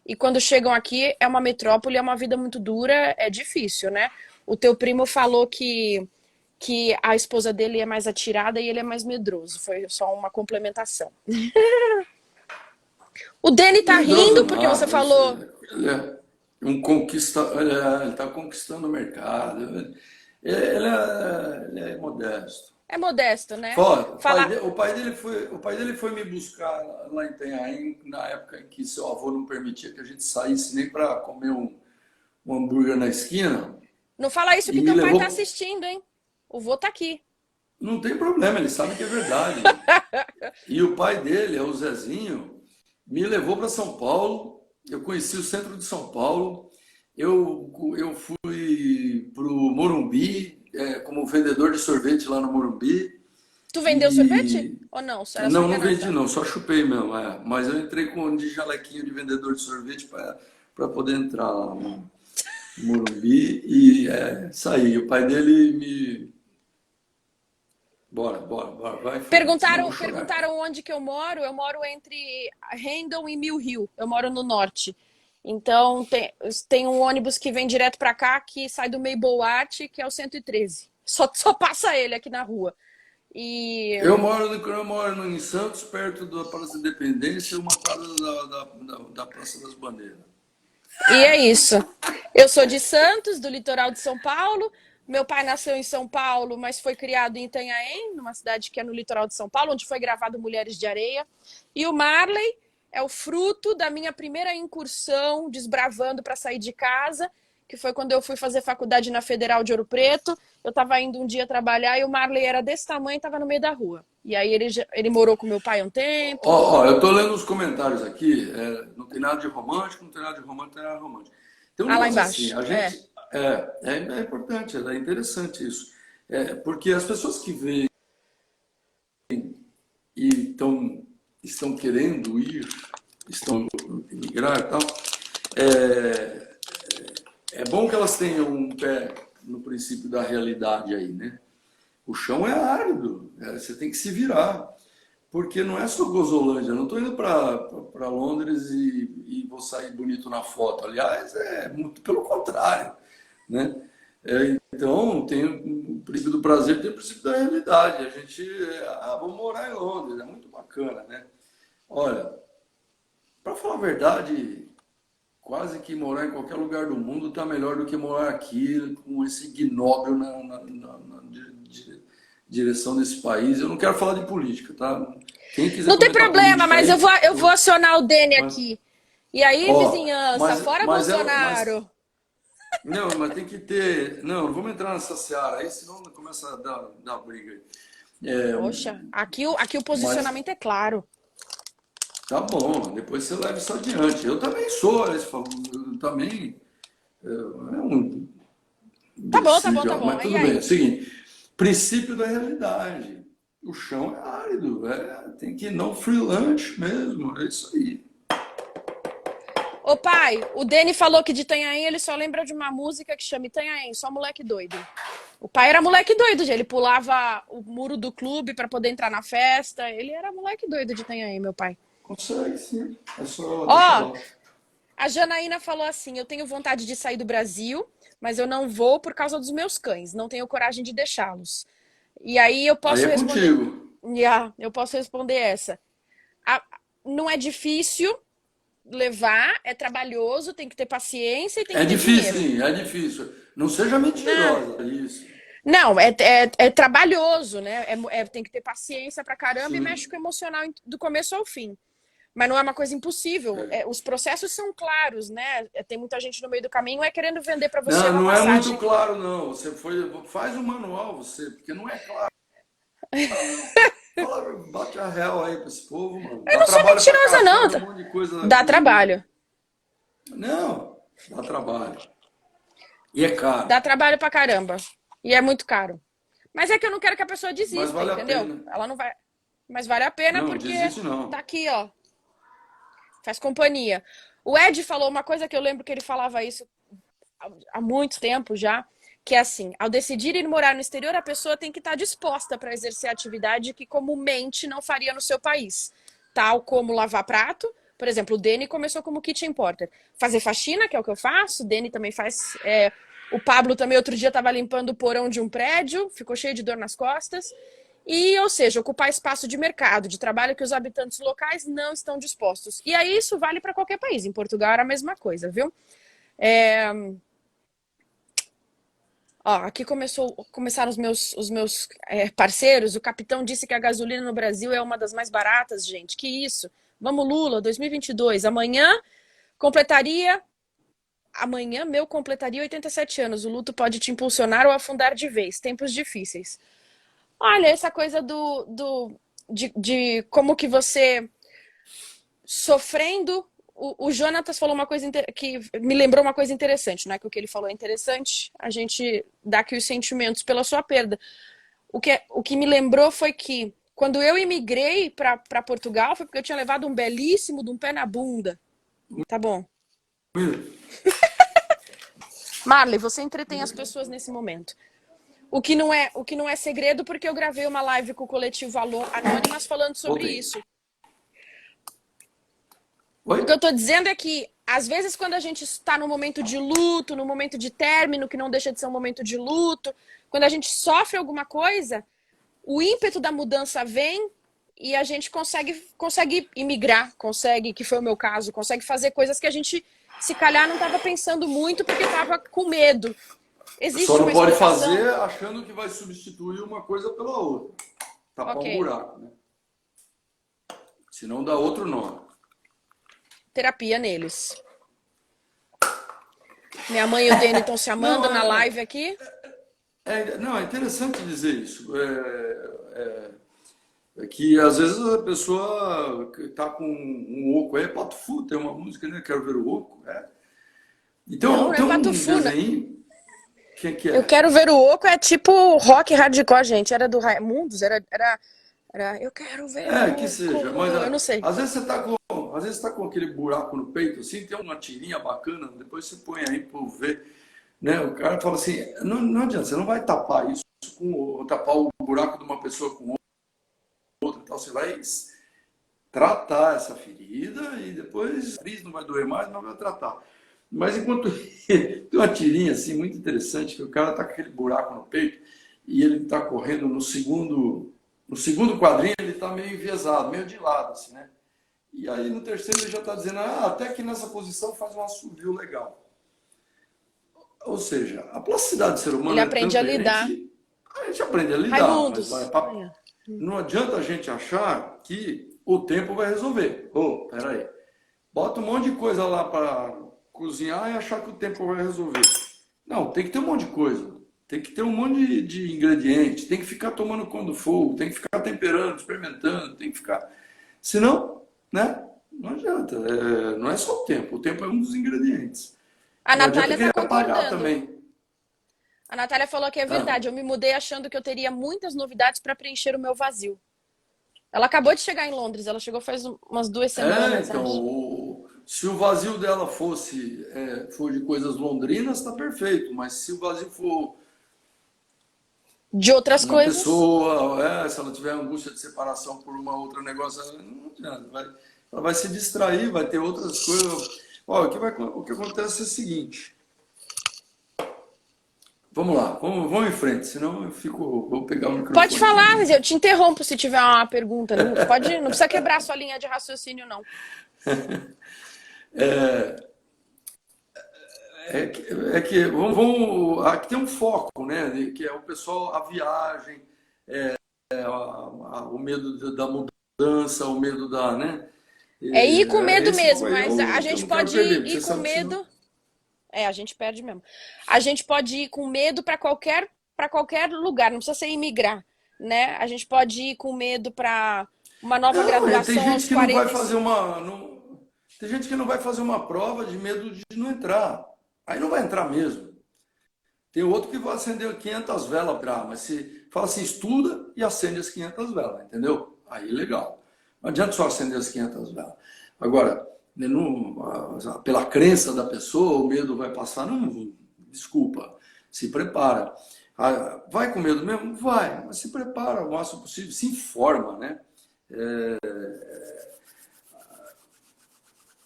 e quando chegam aqui é uma metrópole, é uma vida muito dura, é difícil, né? O teu primo falou que a esposa dele é mais atirada e ele é mais medroso. Foi só uma complementação. O Dani tá Medroso rindo porque você nada, falou. ele é um conquista, ele está conquistando o mercado, ele é modesto. É modesto, né? Fora, Falar. o pai dele foi me buscar lá em Itanhaém, na época em que seu avô não permitia que a gente saísse nem para comer um hambúrguer na esquina, Não fala isso e que me teu pai tá levou. assistindo, hein? O vô tá aqui. Não tem problema, ele sabe que é verdade. E o pai dele, é o Zezinho, me levou para São Paulo. Eu conheci o centro de São Paulo. Eu fui para o Morumbi, como vendedor de sorvete lá no Morumbi. Tu vendeu sorvete? E Ou não? Era só não vendi, enganação. não, só chupei mesmo. Mas eu entrei com de jalequinho de vendedor de sorvete para poder entrar lá no Morumbi e saí. O pai dele me. Bora, vai em frente, senão eu vou chorar aqui. Perguntaram onde que eu moro. Eu moro entre Hendon e Mill Hill. Eu moro no norte. Então tem um ônibus que vem direto para cá, que sai do Maple Art, que é o 113. Só passa ele aqui na rua. E, Eu moro em Santos, perto da Praça da Independência, uma quadra da Praça das Bandeiras. e é isso. Eu sou de Santos, do litoral de São Paulo. Meu pai nasceu em São Paulo, mas foi criado em Itanhaém, numa cidade que é no litoral de São Paulo, onde foi gravado Mulheres de Areia. E o Marley é o fruto da minha primeira incursão desbravando para sair de casa, que foi quando eu fui fazer faculdade na Federal de Ouro Preto. Eu estava indo um dia trabalhar e o Marley era desse tamanho e estava no meio da rua. E aí ele morou com meu pai um tempo. Eu tô lendo os comentários aqui, não tem nada de romântico, não tem nada de romântico, não tem nada de romântico. Tem um Ah, lá negócio assim, embaixo. a É. gente. É importante, é interessante isso. Porque as pessoas que veem e estão querendo ir, estão migrar e tal, é, é bom que elas tenham um pé no princípio da realidade aí, né? O chão é árido, você tem que se virar. Porque não é só Gozolândia, eu não estou indo para Londres e vou sair bonito na foto. Aliás, é muito pelo contrário, né? Então, tem o princípio do prazer, tem o princípio da realidade. A gente, vamos morar em Londres, é muito bacana, né? Olha, para falar a verdade, quase que morar em qualquer lugar do mundo está melhor do que morar aqui com esse ignóbil direção desse país. Eu não quero falar de política, tá? Quem quiser Não tem comentar problema, política mas aí, eu vou acionar o Dene mas, aqui. E aí, ó, vizinhança, fora Bolsonaro. não, mas tem que ter, não vamos entrar nessa seara aí, senão começa a dar briga aí. Poxa, aqui o Mas posicionamento é claro. tá bom, depois você leva isso adiante. Eu também sou, eu também é um Tá bom, tá imbecil, bom, tá bom. mas E tudo bem. É aí? o seguinte, princípio da realidade. O chão é árido, tem que ir no free lunch mesmo, é isso aí. Ô pai, o Deni falou que de Itanhaém ele só lembra de uma música que chama Itanhaém, só moleque doido. O pai era moleque doido, ele pulava o muro do clube para poder entrar na festa. Ele era moleque doido de Itanhaém, meu pai. Consegue sim, é só deixar Ó, abaixo. a Janaína falou assim: eu tenho vontade de sair do Brasil, mas eu não vou por causa dos meus cães, não tenho coragem de deixá-los. E aí eu Aí posso é responder. contigo. Eu posso responder essa. A- não é difícil levar, é trabalhoso, tem que ter paciência e tem É que ter difícil, dinheiro. sim, é difícil. Não seja Não, mentirosa, é isso. não, é trabalhoso, né? Tem que ter paciência pra caramba e mexe Sim, com o emocional do começo ao fim. Mas não é uma coisa impossível. é. Os processos são claros, né? Tem muita gente no meio do caminho querendo vender pra você Não, uma não é muito passagem. claro, não. Você faz o manual, você, porque não é claro, não. Fala, bate a real aí pra esse povo, mano. Eu Dá não sou trabalho pra mentirosa, não. caramba, um monte de coisa Dá aqui. trabalho. Não, dá trabalho. E é caro, Dá trabalho pra caramba. E é muito caro. Mas é que eu não quero que a pessoa mas desista, vale a entendeu? pena. Ela não vai. Mas vale a pena Não, porque desiste tá não. aqui, ó. Faz companhia. O Ed falou uma coisa que eu lembro que ele falava isso há muito tempo já, que é assim, ao decidir ir morar no exterior, a pessoa tem que estar disposta para exercer a atividade que comumente não faria no seu país, tal como lavar prato. Por exemplo, o Deni começou como kitchen porter. Fazer faxina, que é o que eu faço, o Deni também faz. O Pablo também outro dia estava limpando o porão de um prédio, ficou cheio de dor nas costas. E, ou seja, ocupar espaço de mercado, de trabalho que os habitantes locais não estão dispostos. E aí isso vale para qualquer país. Em Portugal era a mesma coisa, viu? É, Ó, aqui começaram os meus parceiros. O capitão disse que a gasolina no Brasil é uma das mais baratas, gente. Que isso? Vamos, Lula, 2022. Completaria. Amanhã, meu completaria 87 anos. O luto pode te impulsionar ou afundar de vez. Tempos difíceis. Olha, essa coisa de como que você sofrendo. O Jonatas falou uma coisa que me lembrou uma coisa interessante, não é que o que ele falou é interessante, a gente dá aqui os sentimentos pela sua perda. O que me lembrou foi que quando eu imigrei para Portugal foi porque eu tinha levado um belíssimo de um pé na bunda. Tá bom. Marley, você entretém as pessoas nesse momento. O que não é segredo porque eu gravei uma live com o coletivo Anônimas falando sobre Voltei. isso. Oi? O que eu tô dizendo é que, às vezes, quando a gente está no momento de luto, no momento de término, que não deixa de ser um momento de luto, quando a gente sofre alguma coisa, o ímpeto da mudança vem e a gente consegue imigrar, consegue, que foi o meu caso, consegue fazer coisas que a gente, se calhar, não estava pensando muito porque estava com medo. Só Existe não uma pode explicação? fazer achando que vai substituir uma coisa pela outra. Tapar Ok. um buraco, né? Senão dá outro nome. Terapia neles. Minha mãe e o Dani estão se amando Não, na live aqui. não, é interessante dizer isso. É que às vezes a pessoa está com um oco aí, Pato Fu, tem uma música, né? Quero ver o oco. É. Não, Então não é tem um Patufu. desenho, que Eu é? quero ver o Oco é tipo rock hardcore, gente. Era do Raimundos, era eu quero ver É, que o seja, mas Oco. Eu não sei. às vezes você tá às vezes tá com aquele buraco no peito, assim, tem uma tirinha bacana, depois você põe aí para ver, né? O cara fala assim, não adianta, você não vai tapar isso tapar o buraco de uma pessoa com outra, tal, você vai tratar essa ferida e depois não vai doer mais, mas vai tratar. Mas enquanto tem uma tirinha assim muito interessante que o cara tá com aquele buraco no peito e ele está correndo no segundo quadrinho ele está meio enviesado, meio de lado assim, né? E aí no terceiro ele já está dizendo, até que nessa posição faz um assovio legal. Ou seja, a plasticidade do ser Ele humano é aprende a tanta, lidar. a gente aprende a lidar, mas Raimundos. não adianta a gente achar que o tempo vai resolver. Peraí. Bota um monte de coisa lá para cozinhar e achar que o tempo vai resolver. Não, tem que ter um monte de coisa. Tem que ter um monte de ingredientes. Tem que ficar tomando conta do fogo. Tem que ficar temperando, experimentando. Tem que ficar. Senão, né? Não adianta. Não é só o tempo. O tempo é um dos ingredientes. A Não adianta Natália tá querer apagar concordando. também. A Natália falou que é Ah, verdade. Eu me mudei achando que eu teria muitas novidades para preencher o meu vazio. Ela acabou de chegar em Londres. Ela chegou faz umas 2 semanas, então, acho. se o vazio dela for de coisas londrinas, está perfeito. Mas se o vazio for De outras uma coisas. pessoa, se ela tiver angústia de separação por uma outra negócio, não adianta, ela vai se distrair, vai ter outras coisas. Ó, o que acontece é o seguinte. Vamos lá, vamos em frente, senão vou pegar o Pode microfone falar, também. mas eu te interrompo se tiver uma pergunta. Não, pode, não precisa quebrar sua linha de raciocínio, não. Aqui tem um foco, né? Que é o pessoal, a viagem, o medo da mudança, o medo da, né? É ir com medo Esse foco mesmo, aí é mas a o que eu gente não quero pode perder, porque ir você com sabe que senão. medo. É, a gente perde mesmo. A gente pode ir com medo para qualquer lugar, não precisa ser imigrar, né? A gente pode ir com medo para uma nova Não, tem graduação gente aos que não vai 45. fazer uma. Tem gente que não vai fazer uma prova de medo de não entrar. Aí não vai entrar mesmo. Tem outro que vai acender 500 velas para, mas se fala assim, estuda e acende as 500 velas, entendeu? Aí legal. Não adianta só acender as 500 velas. Agora, pela crença da pessoa, o medo vai passar, não, desculpa, se prepara. Vai com medo mesmo? Vai, mas se prepara o máximo possível, se informa, né?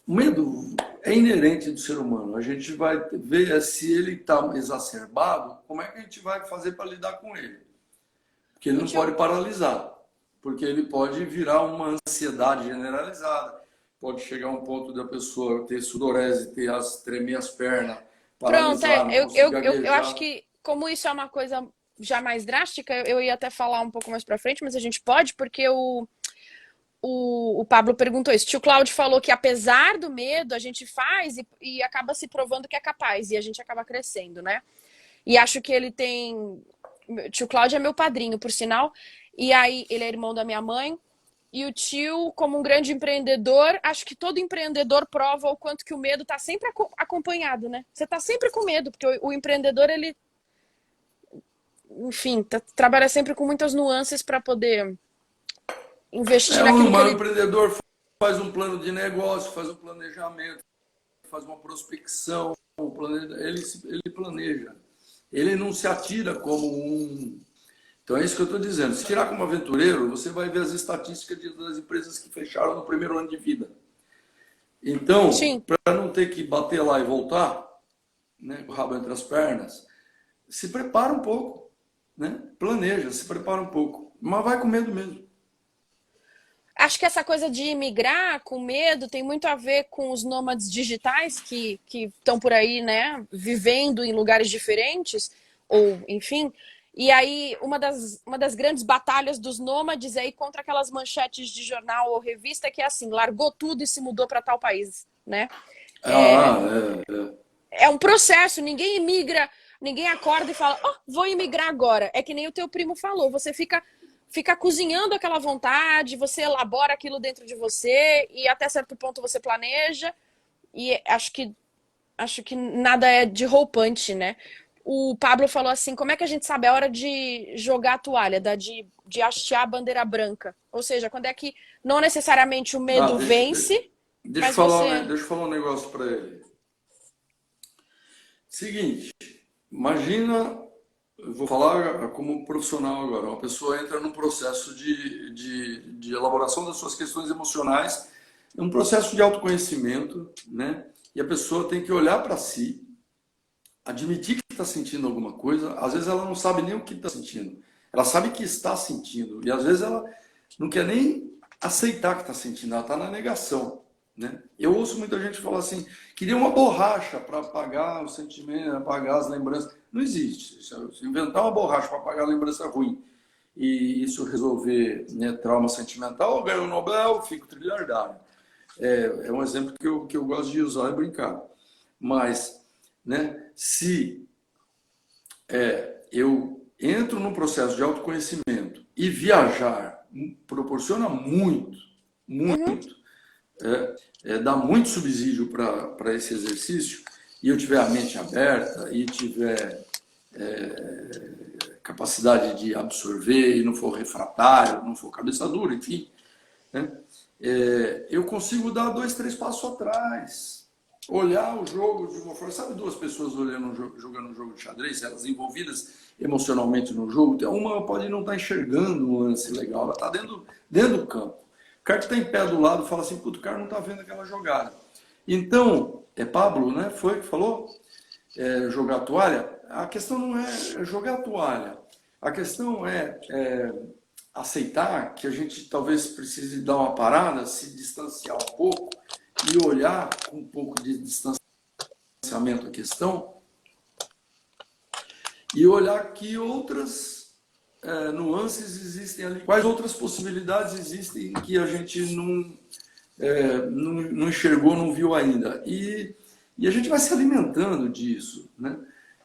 O medo é inerente do ser humano. A gente vai ver se ele está exacerbado, como é que a gente vai fazer para lidar com ele. Porque ele O não tio, pode paralisar, porque ele pode virar uma ansiedade generalizada. Pode chegar a um ponto da pessoa ter sudorese, tremer as pernas, pronto, paralisar, não conseguir eu acho gaguejar. que, como isso é uma coisa já mais drástica, eu ia até falar um pouco mais para frente, mas a gente pode, porque o Pablo perguntou isso. Tio Cláudio falou que apesar do medo, a gente faz e acaba se provando que é capaz, e a gente acaba crescendo, né? E acho que ele tem. Tio Cláudio é meu padrinho, por sinal. E aí, ele é irmão da minha mãe. E o tio, como um grande empreendedor, acho que todo empreendedor prova o quanto que o medo está sempre acompanhado, né? Você está sempre com medo, porque o empreendedor, ele, enfim, trabalha sempre com muitas nuances para poder investir naquilo que O ele. empreendedor faz um plano de negócio, faz um planejamento, faz uma prospecção, ele planeja. Ele não se atira como um. Então é isso que eu estou dizendo. Se tirar como aventureiro, você vai ver as estatísticas das empresas que fecharam no primeiro ano de vida. Então, Sim, para não ter que bater lá e voltar, né, com o rabo entre as pernas, se prepara um pouco, né? Planeja, se prepara um pouco, mas vai com medo mesmo. acho que essa coisa de imigrar com medo tem muito a ver com os nômades digitais que estão por aí, né, vivendo em lugares diferentes, ou enfim. E aí, uma das grandes batalhas dos nômades é ir contra aquelas manchetes de jornal ou revista que é assim, largou tudo e se mudou para tal país, né? Ah, É um processo, ninguém imigra, ninguém acorda e fala, oh, vou imigrar agora. É que nem o teu primo falou, você fica cozinhando aquela vontade, você elabora aquilo dentro de você e até certo ponto você planeja e acho que nada é de roupante, né? O Pablo falou assim, como é que a gente sabe a hora de jogar a toalha, de hastear a bandeira branca? Ou seja, quando é que não necessariamente o ah medo vence, mas você. deixa eu falar um negócio para ele. Seguinte, imagina, eu vou falar como profissional agora, uma pessoa entra num processo de elaboração das suas questões emocionais, é um processo de autoconhecimento, né? E a pessoa tem que olhar para si, admitir que está sentindo alguma coisa, às vezes ela não sabe nem o que está sentindo, ela sabe que está sentindo, e às vezes ela não quer nem aceitar que está sentindo, ela está na negação. Né? Eu ouço muita gente falar assim, queria uma borracha para apagar o sentimento, apagar as lembranças. Não existe. Se inventar uma borracha para apagar a lembrança ruim e isso resolver, né, trauma sentimental, eu ganho o Nobel, fico trilhardário. É um exemplo que eu gosto de usar e brincar. Mas, né, se eu entro num processo de autoconhecimento e viajar proporciona muito, Uhum. muito, dá muito subsídio para esse exercício, e eu tiver a mente aberta e tiver capacidade de absorver e não for refratário, não for cabeça dura, enfim, né? Eu consigo dar 2, 3 passos atrás, olhar o jogo de uma forma. Sabe, duas pessoas jogando um jogo de xadrez, elas envolvidas emocionalmente no jogo, uma pode não estar enxergando um lance legal, ela está dentro do campo. O cara que está em pé do lado fala assim, puto, o cara não está vendo aquela jogada. Então, Pablo, né? Foi que falou? Jogar a toalha. A questão não é jogar a toalha. A questão é aceitar que a gente talvez precise dar uma parada, se distanciar um pouco e olhar com um pouco de distanciamento a questão e olhar que outras nuances existem ali. Quais outras possibilidades existem que a gente não enxergou, não viu ainda. E a gente vai se alimentando disso, né?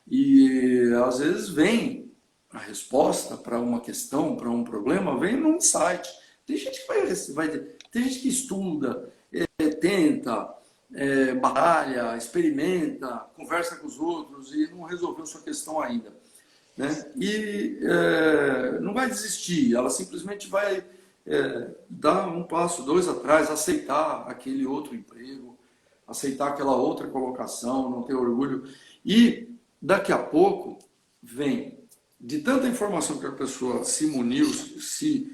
E às vezes vem a resposta para uma questão, para um problema, vem num insight. Tem gente que tem gente que estuda, tenta, batalha, experimenta, conversa com os outros e não resolveu sua questão ainda, né? E não vai desistir, ela simplesmente vai dar um passo, 2 atrás, aceitar aquele outro emprego, aceitar aquela outra colocação, não ter orgulho. E daqui a pouco vem, de tanta informação que a pessoa se muniu, se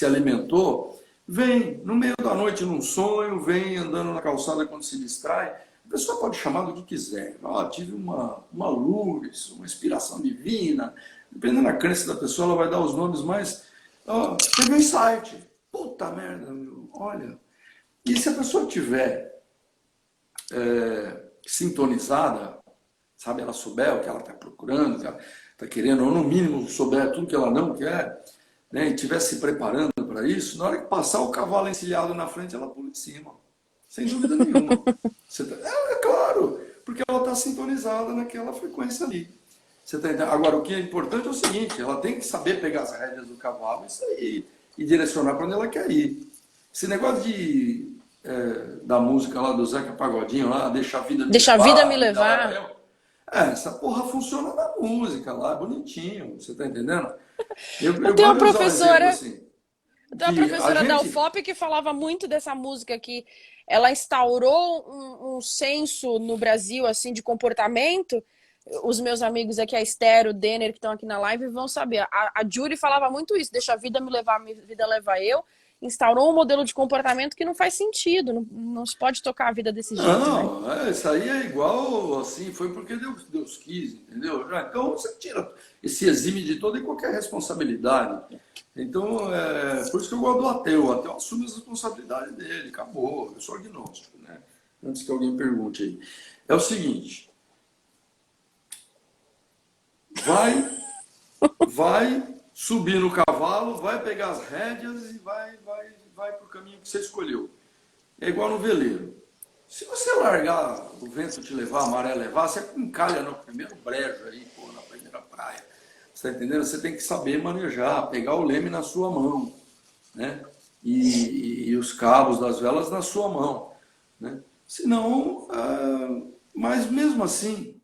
alimentou, vem no meio da noite num sonho, vem andando na calçada quando se distrai. A pessoa pode chamar do que quiser. Tive uma luz, uma inspiração divina. Dependendo da crença da pessoa, ela vai dar os nomes mais... teve um insight. Puta merda, meu. Olha. E se a pessoa tiver sintonizada, sabe, ela souber o que ela está procurando, o que ela está querendo, ou no mínimo souber tudo que ela não quer, né, e estiver se preparando para isso, na hora que passar o cavalo encilhado na frente, ela pula em cima. Sem dúvida nenhuma. Claro, porque ela está sintonizada naquela frequência ali. Você tá entendendo? Agora, o que é importante é o seguinte, ela tem que saber pegar as rédeas do cavalo e direcionar para onde ela quer ir. Esse negócio da música lá do Zeca Pagodinho, lá, deixa a vida me Deixa a vida me levar. Essa porra funciona na música lá, bonitinho, você tá entendendo? Eu tenho uma professora, assim, da UFOP que falava muito dessa música, que ela instaurou um senso no Brasil assim de comportamento. Os meus amigos aqui, a Esther, o Denner, que estão aqui na live, vão saber. A Jury falava muito isso, deixa a vida me levar, a vida leva eu. Instaurou um modelo de comportamento que não faz sentido, não se pode tocar a vida desse jeito. Não, né? Isso aí é igual, assim, foi porque Deus quis, entendeu? Então você tira, se exime de toda e qualquer responsabilidade. Então, por isso que eu gosto do ateu. O ateu assume as responsabilidades dele, acabou. Eu sou agnóstico, né? Antes que alguém pergunte aí. É o seguinte, vai subir no cavalo, vai pegar as rédeas e vai para o caminho que você escolheu. É igual no veleiro. Se você largar o vento te levar, a maré levar, você encalha no primeiro brejo aí, na primeira praia. Você está entendendo? Você tem que saber manejar, pegar o leme na sua mão, né? E os cabos das velas na sua mão, né? Senão, mas mesmo assim,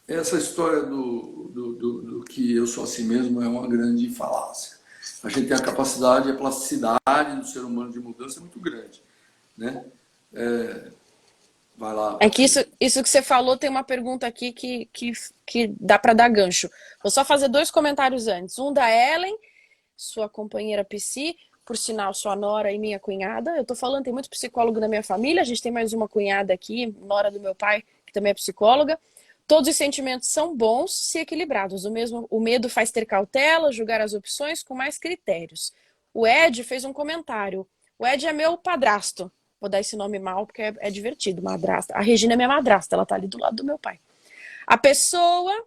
essa história do que eu sou assim mesmo é uma grande falácia. A gente tem a capacidade, a plasticidade do ser humano de mudança muito grande, né? Vai lá. É que isso que você falou, tem uma pergunta aqui que dá para dar gancho. Vou só fazer 2 comentários antes. Um da Ellen, sua companheira psi, por sinal, sua nora e minha cunhada. Eu tô falando, tem muito psicólogo na minha família. A gente tem mais uma cunhada aqui, nora do meu pai, que também é psicóloga. Todos os sentimentos são bons se equilibrados. O medo faz ter cautela, julgar as opções com mais critérios. O Ed fez um comentário. O Ed é meu padrasto. Vou dar esse nome mal porque é divertido, madrasta. A Regina é minha madrasta, ela tá ali do lado do meu pai. A pessoa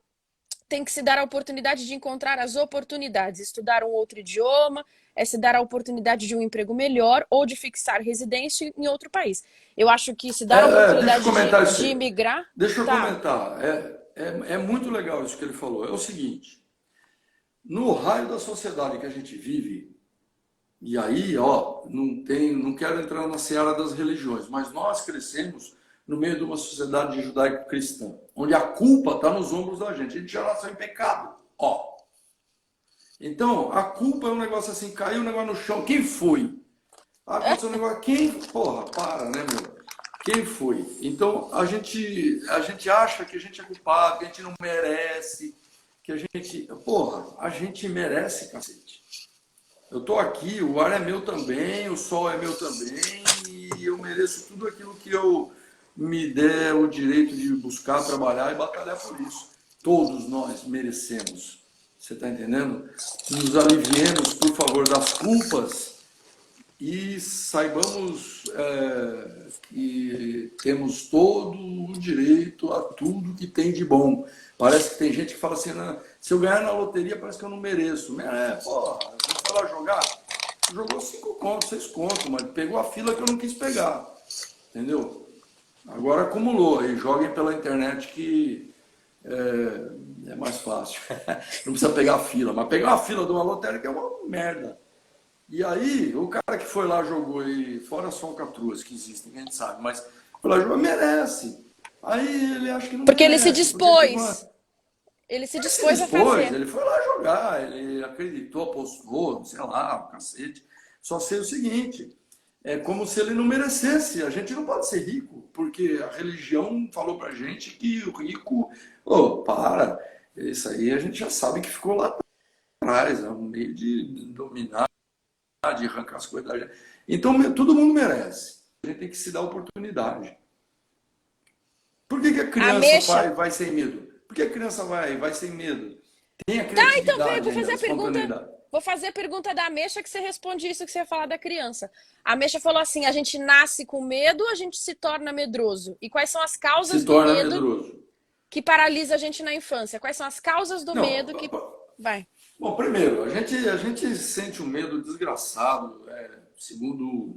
tem que se dar a oportunidade de encontrar as oportunidades. Estudar um outro idioma, se dar a oportunidade de um emprego melhor ou de fixar residência em outro país. Eu acho que se dar a oportunidade de imigrar... Deixa eu comentar. É muito legal isso que ele falou. É o seguinte, no raio da sociedade que a gente vive, e aí, não quero entrar na seara das religiões, mas nós crescemos no meio de uma sociedade judaico-cristã, onde a culpa está nos ombros da gente. A gente já nasceu em pecado. Ó. Então, a culpa é um negócio assim, caiu um negócio no chão. Quem foi? Ah, aconteceu um negócio. Quem? Porra, para, né, meu? Quem foi? Então, a gente acha que a gente é culpado, que a gente não merece, que a gente... Porra, a gente merece, cacete. Eu tô aqui, o ar é meu também, o sol é meu também, e eu mereço tudo aquilo que eu me der o direito de buscar, trabalhar e batalhar por isso. Todos nós merecemos. Você está entendendo? Nos aliviemos, por favor, das culpas e saibamos que temos todo o direito a tudo que tem de bom. Parece que tem gente que fala assim, se eu ganhar na loteria parece que eu não mereço. Porra, você foi lá jogar, jogou 5 contos, 6 contos, mas pegou a fila que eu não quis pegar. Entendeu? Agora acumulou, aí joguem pela internet que é mais fácil. Não precisa pegar a fila, mas pegar a fila de uma lotérica é uma merda. E aí, o cara que foi lá jogou, e fora as falcatruas que existem, a gente sabe, mas foi lá jogou, merece. Aí ele acha que não Porque ele se merece. dispôs. Ele se Ele se dispôs a dispôs, fazer. ele foi lá jogar, ele acreditou, apostou, sei lá, o cacete. Só sei o seguinte, é como se ele não merecesse. A gente não pode ser rico, porque a religião falou pra gente que o rico... para, isso aí a gente já sabe que ficou lá atrás, é um meio de dominar, de arrancar as coisas da gente. Então, todo mundo merece. A gente tem que se dar oportunidade. Por que a criança vai sem medo? Por que a criança vai sem medo? Tem a Então criatividade, vou fazer a a pergunta. espontaneidade. Vou fazer a pergunta da Ameixa que você responde isso que você ia falar da criança. A Ameixa falou assim: a gente nasce com medo, a gente se torna medroso. E quais são as causas Se do torna medo medroso. que paralisa a gente na infância? Quais são as causas do Não, medo que. Vai. bom, primeiro, a gente sente um medo desgraçado, segundo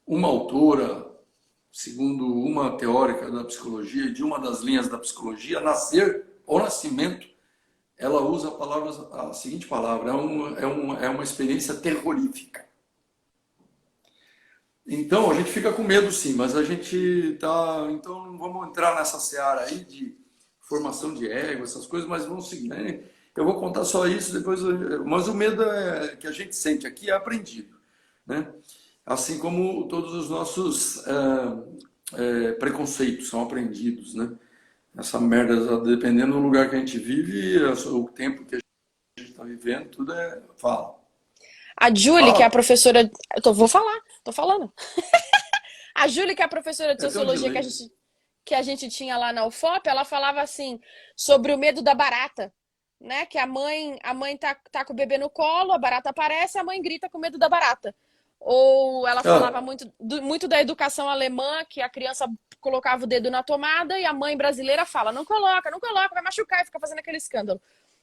uma autora, segundo uma teórica da psicologia e de uma das linhas da psicologia, nascer ou nascimento, ela usa a seguinte palavra, é uma experiência terrorífica. Então, a gente fica com medo sim, mas a gente tá... Então, não vamos entrar nessa seara aí de formação de ego, essas coisas, mas vamos seguir, né? Eu vou contar só isso, depois... Mas o medo que a gente sente aqui é aprendido, né? Assim como todos os nossos preconceitos são aprendidos, né? Essa merda, dependendo do lugar que a gente vive, o tempo que a gente está vivendo, tudo fala. A Julie, que é a professora. Vou falar, tô falando. A Julie, que é a professora de sociologia que a gente tinha lá na UFOP, ela falava assim sobre o medo da barata, né? Que a mãe tá com o bebê no colo, a barata aparece, a mãe grita com medo da barata. Ou ela falava muito da educação alemã, que a criança colocava o dedo na tomada e a mãe brasileira fala: não coloca, não coloca, vai machucar, e fica fazendo aquele escândalo.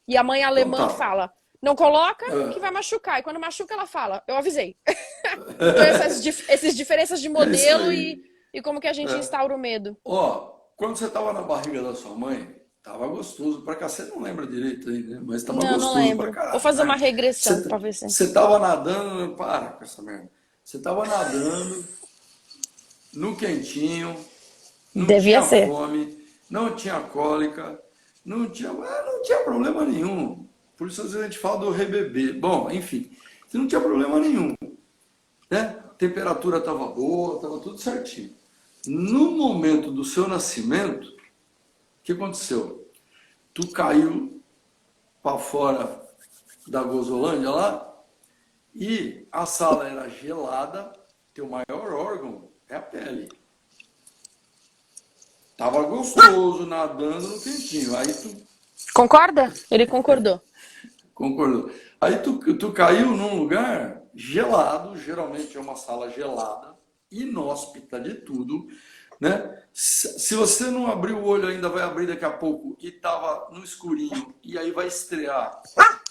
E a mãe alemã fala: não coloca, que vai machucar. E quando machuca, ela fala: eu avisei. Então, essas diferenças de modelo e como que a gente instaura o medo. Quando você estava na barriga da sua mãe, tava gostoso pra cá. Você não lembra direito aí, né? Mas tava Não gostoso pra lembro. caralho. Vou fazer Né? uma regressão pra ver se. Você tava nadando, para com essa merda. Você tava nadando no quentinho, não Devia tinha ser. fome, não tinha cólica, não tinha problema nenhum. Por isso às vezes a gente fala do rebebê. Bom, enfim, você não tinha problema nenhum, né? A temperatura estava boa, estava tudo certinho. No momento do seu nascimento, o que aconteceu? Tu caiu para fora da Gozolândia lá e a sala era gelada, teu maior órgão é a pele. Tava gostoso, nadando no quentinho. Aí tu... Concorda? Ele concordou. Concordou. Aí tu caiu num lugar gelado, geralmente é uma sala gelada, inóspita de tudo, né? Se você não abrir o olho ainda, vai abrir daqui a pouco e tava no escurinho, e aí vai estrear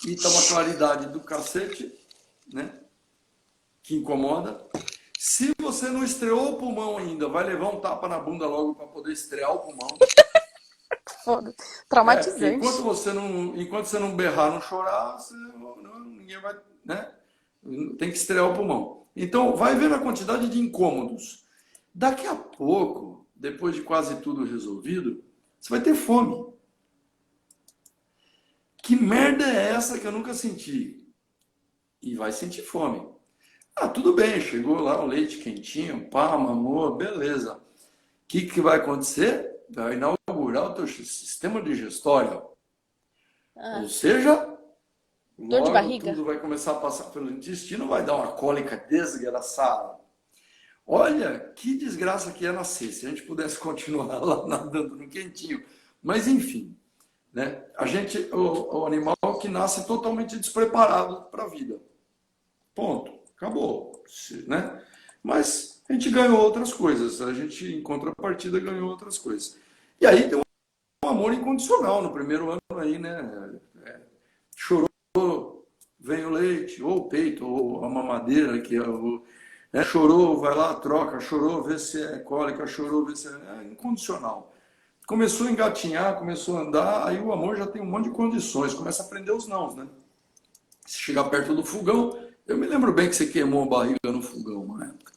e tá uma claridade do cacete, né? Que incomoda. Se você não estreou o pulmão ainda, vai levar um tapa na bunda logo para poder estrear o pulmão. Foda. Traumatizante. Enquanto você não berrar, não chorar, ninguém vai, né? Tem que estrear o pulmão. Então, vai vendo a quantidade de incômodos. Daqui a pouco, depois de quase tudo resolvido, você vai ter fome. Que merda é essa que eu nunca senti? E vai sentir fome. Ah, tudo bem, chegou lá o leite quentinho, pá, mamou, beleza. O que vai acontecer? Vai inaugurar o teu sistema digestório. Ah, Ou seja, dor de logo barriga? tudo vai começar a passar pelo intestino, vai dar uma cólica desgraçada. Olha que desgraça que é nascer, se a gente pudesse continuar lá nadando no quentinho. Mas enfim, né? O animal que nasce totalmente despreparado para a vida. Ponto. Acabou, né? Mas a gente ganhou outras coisas, a gente em contrapartida ganhou outras coisas. E aí tem um amor incondicional no primeiro ano aí, né? Chorou, vem o leite, ou o peito, ou a mamadeira, que é o, né? Chorou, vai lá, troca, chorou, vê se é cólica, chorou, vê se é incondicional. Começou a engatinhar, começou a andar, aí o amor já tem um monte de condições, começa a aprender os nãos, né? Se chegar perto do fogão, eu me lembro bem que você queimou a barriga no fogão uma época.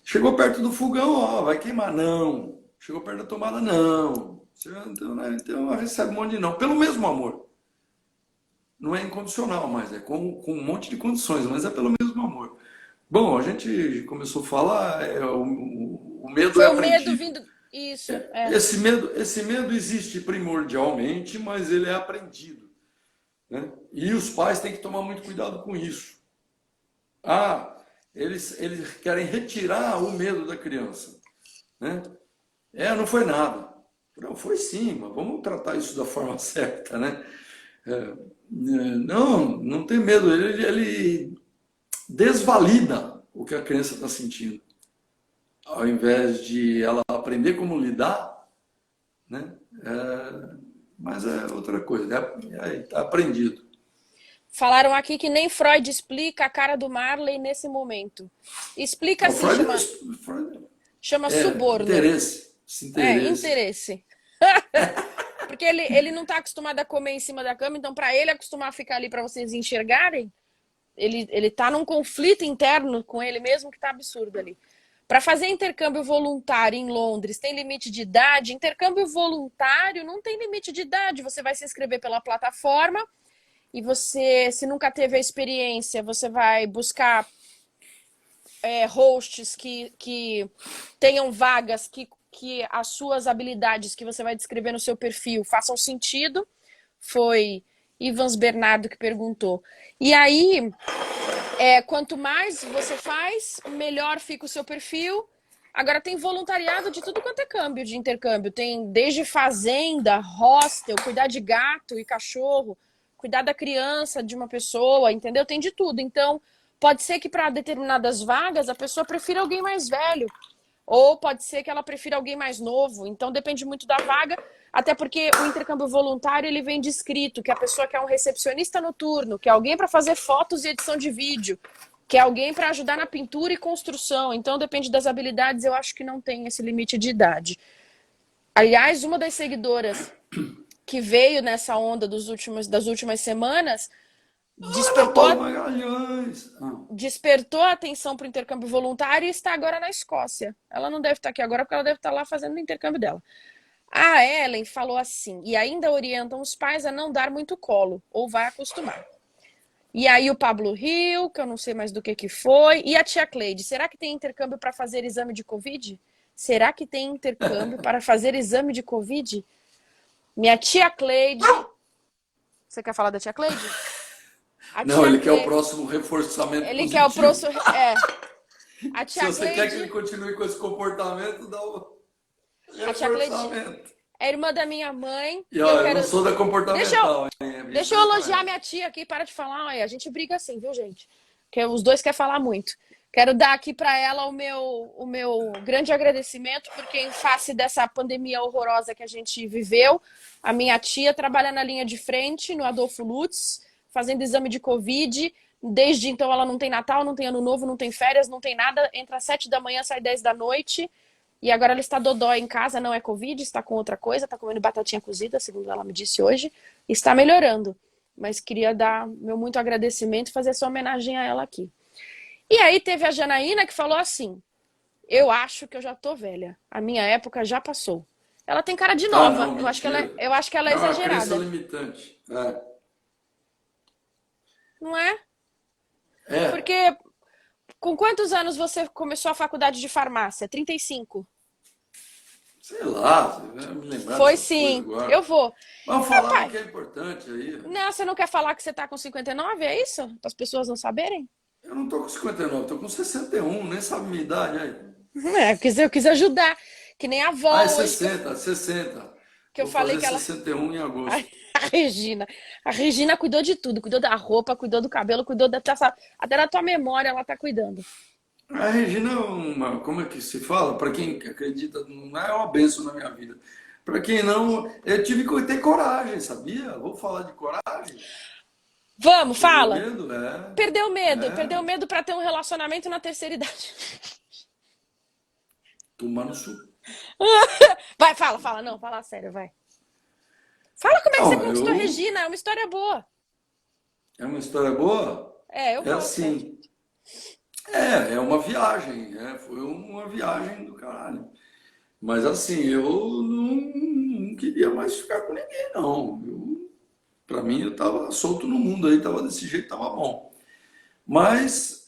Chegou perto do fogão, ó, vai queimar, não. Chegou perto da tomada, não. Então, né, então recebe um monte de não. Pelo mesmo amor. Não é incondicional, mas é com um monte de condições, mas é pelo mesmo amor. Bom, a gente começou a falar, o medo é Foi o medo aprendido. vindo. Isso, é. Esse medo existe primordialmente, mas ele é aprendido, né? E os pais têm que tomar muito cuidado com isso. Ah, eles querem retirar o medo da criança, né? Não foi nada. Não, foi sim, mas vamos tratar isso da forma certa, né? Não tem medo. Ele desvalida o que a criança está sentindo. Ao invés de ela aprender como lidar, né? Mas é outra coisa, é aprendido. Falaram aqui que nem Freud explica a cara do Marley nesse momento. Explica O assim, Freud, Freud chama suborno. interesse, esse É, interesse. interesse. Porque ele não tá acostumado a comer em cima da cama, então para ele acostumar a ficar ali para vocês enxergarem, ele tá num conflito interno com ele mesmo que tá absurdo ali. Para fazer intercâmbio voluntário em Londres, tem limite de idade? Intercâmbio voluntário não tem limite de idade. Você vai se inscrever pela plataforma e você, se nunca teve a experiência, você vai buscar hosts que tenham vagas que as suas habilidades que você vai descrever no seu perfil façam sentido. Foi Ivans Bernardo que perguntou. E aí, quanto mais você faz, melhor fica o seu perfil. Agora tem voluntariado de tudo quanto é câmbio, de intercâmbio. Tem desde fazenda, hostel, cuidar de gato e cachorro, cuidar da criança de uma pessoa, entendeu? Tem de tudo. Então, pode ser que para determinadas vagas a pessoa prefira alguém mais velho. Ou pode ser que ela prefira alguém mais novo. Então depende muito da vaga, até porque o intercâmbio voluntário ele vem descrito, que a pessoa quer um recepcionista noturno, quer alguém para fazer fotos e edição de vídeo, quer alguém para ajudar na pintura e construção. Então depende das habilidades, eu acho que não tem esse limite de idade. Aliás, uma das seguidoras que veio nessa onda das últimas semanas Ana despertou Paula Magalhães. despertou a atenção para o intercâmbio voluntário e está agora na Escócia. Ela não deve estar aqui agora porque ela deve estar lá fazendo o intercâmbio dela. A Ellen falou assim, e ainda orientam os pais a não dar muito colo, ou vai acostumar. E aí o Pablo Rio, que eu não sei mais do que foi, e a tia Cleide, será que tem intercâmbio para fazer exame de Covid? Será que tem intercâmbio para fazer exame de Covid? Minha tia Cleide... Você quer falar da tia Cleide? A Não, tia ele quer o Cleide... próximo reforçamento Ele quer o positivo. próximo... A Se tia você quer que ele Cleide... continue com esse comportamento, dá o A tia Cleide reforçamento. é irmã da minha mãe. E E eu ó, eu quero. não sou da Deixa eu, comportamental, hein? deixa eu elogiar minha tia aqui. Para de falar. Olha, a gente briga assim, viu, gente? Porque os dois querem falar muito. Quero dar aqui para ela o meu grande agradecimento, porque em face dessa pandemia horrorosa que a gente viveu, a minha tia trabalha na linha de frente, no Adolfo Lutz, fazendo exame de Covid. Desde então ela não tem Natal, não tem Ano Novo, não tem férias, não tem nada. Entra às 7 da manhã, sai 10 da noite. E agora ela está dodói em casa, não é Covid, está com outra coisa, está comendo batatinha cozida, segundo ela me disse hoje. Está melhorando. Mas queria dar meu muito agradecimento e fazer essa homenagem a ela aqui. E aí teve a Janaína que falou assim, Eu acho que eu já tô velha. A minha época já passou. Ela tem cara de Ah, nova. não, mentira. Eu acho que ela é É uma crença exagerada. limitante. É. Não é? É, Porque com quantos anos você começou a faculdade de farmácia? 35. sei lá, você vai me lembrar Foi dessas coisas sim. Eu agora. vou. Vamos Meu falar do pai, que é importante aí. não, você não quer falar que você tá com 59? É isso? Para as pessoas não saberem? Eu não tô com 59, tô com 61, nem sabe minha idade aí. É, eu quis ajudar. Que nem a Ah, é avó hoje 60, 60. que eu Vou falei fazer que ela. 61 em Ai, agosto. a Regina. A Regina cuidou de tudo. Cuidou da roupa, cuidou do cabelo, cuidou da. Até da tua memória ela tá cuidando. A Regina é uma, como é que se fala? Para quem acredita, não é uma bênção na minha vida. Para quem não, eu tive que ter coragem, sabia? Vou falar de coragem. Vamos, Perdeu fala. medo? É. Perdeu É. medo pra ter um relacionamento na terceira idade. Tomar no su. Vai, fala, não, fala sério, vai. Fala como é que você Não, conquistou a Regina, é uma história boa. é uma história boa. É, eu É gosto, é. assim. É uma viagem. Foi uma viagem do caralho. Mas assim, eu não queria mais ficar com ninguém, não. Para mim, eu estava solto no mundo aí, estava desse jeito, estava bom. Mas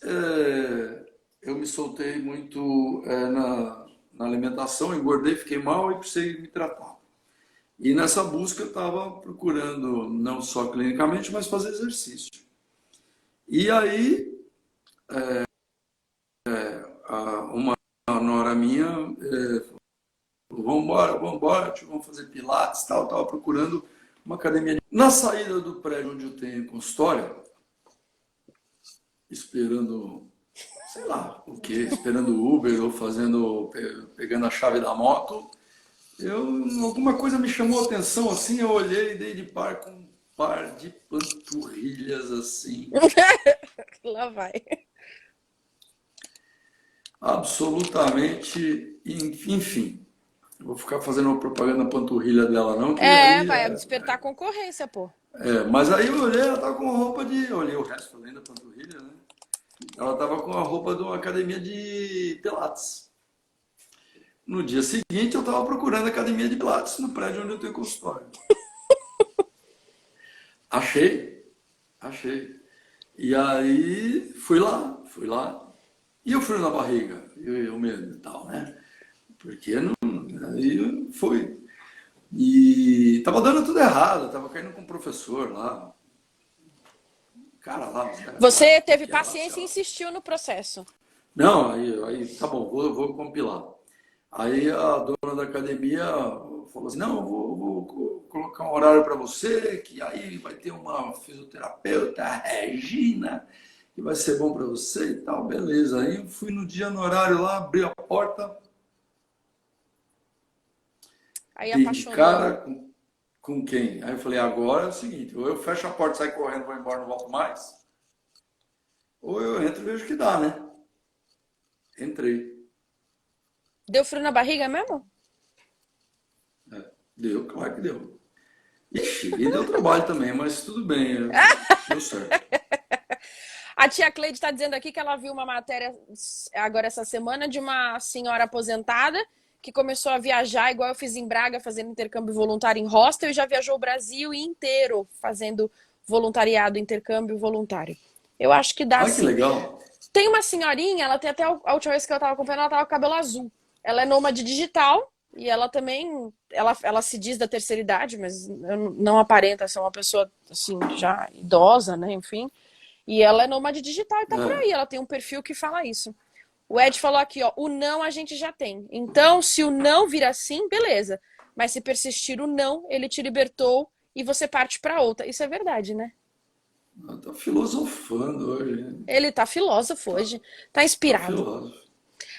eu me soltei muito na alimentação, engordei, fiquei mal e precisei me tratar. E nessa busca eu estava procurando, não só clinicamente, mas fazer exercício. E aí, uma nora minha vamos embora, vamos fazer pilates, tal, estava procurando uma academia. Na saída do prédio onde eu tenho consultório, esperando, sei lá, o quê, esperando o Uber ou pegando a chave da moto, alguma coisa me chamou a atenção assim, eu olhei e dei de par com um par de panturrilhas assim, Lá vai. absolutamente, enfim. Não vou ficar fazendo uma propaganda panturrilha dela não, que É, aí vai despertar concorrência, pô. mas aí eu olhei, ela tava com roupa de. Eu olhei o resto além da panturrilha, né? Ela tava com a roupa de uma academia de Pilates. No dia seguinte, eu tava procurando a academia de Pilates no prédio onde eu tenho consultório. Achei, achei. E aí fui lá. E eu fui na barriga, eu mesmo e tal, né? Porque não. Aí foi. E tava dando tudo errado, tava caindo com um professor lá, cara lá, um Você desgraçado, teve que era, sei paciência e lá. insistiu no processo. Não, aí tá bom, vou compilar. Aí a dona da academia falou assim: não, vou colocar um horário para você, que aí vai ter uma fisioterapeuta, a Regina, que vai ser bom para você e tal, beleza. Aí eu fui no dia, no horário lá, abri a porta, Aí dei de apaixonou. cara com quem? Aí eu falei: agora é o seguinte, ou eu fecho a porta, saio correndo, vou embora, não volto mais, ou eu entro e vejo o que dá, né? Entrei. Deu frio na barriga mesmo? Deu, claro que deu. Ixi, e deu trabalho também, mas tudo bem, deu certo. A tia Cleide está dizendo aqui que ela viu uma matéria agora essa semana de uma senhora aposentada que começou a viajar, igual eu fiz em Braga, fazendo intercâmbio voluntário em hostel, e já viajou o Brasil inteiro fazendo voluntariado, intercâmbio voluntário. Eu acho que dá Olha que sim. legal. Tem uma senhorinha, ela tem até a última vez que eu estava acompanhando, ela tava com cabelo azul. Ela é nômade digital e ela também, ela se diz da terceira idade, mas não aparenta ser uma pessoa assim já idosa, né? Enfim. E ela é nômade digital e tá por É. aí. Ela tem um perfil que fala isso. O Ed falou aqui, ó, o não a gente já tem. Então, se o não vir assim, beleza. Mas se persistir o não, ele te libertou e você parte para outra. Isso é verdade, né? Tá filosofando hoje, hein? Ele tá filósofo Tá, hoje, tá tá inspirado. filósofo.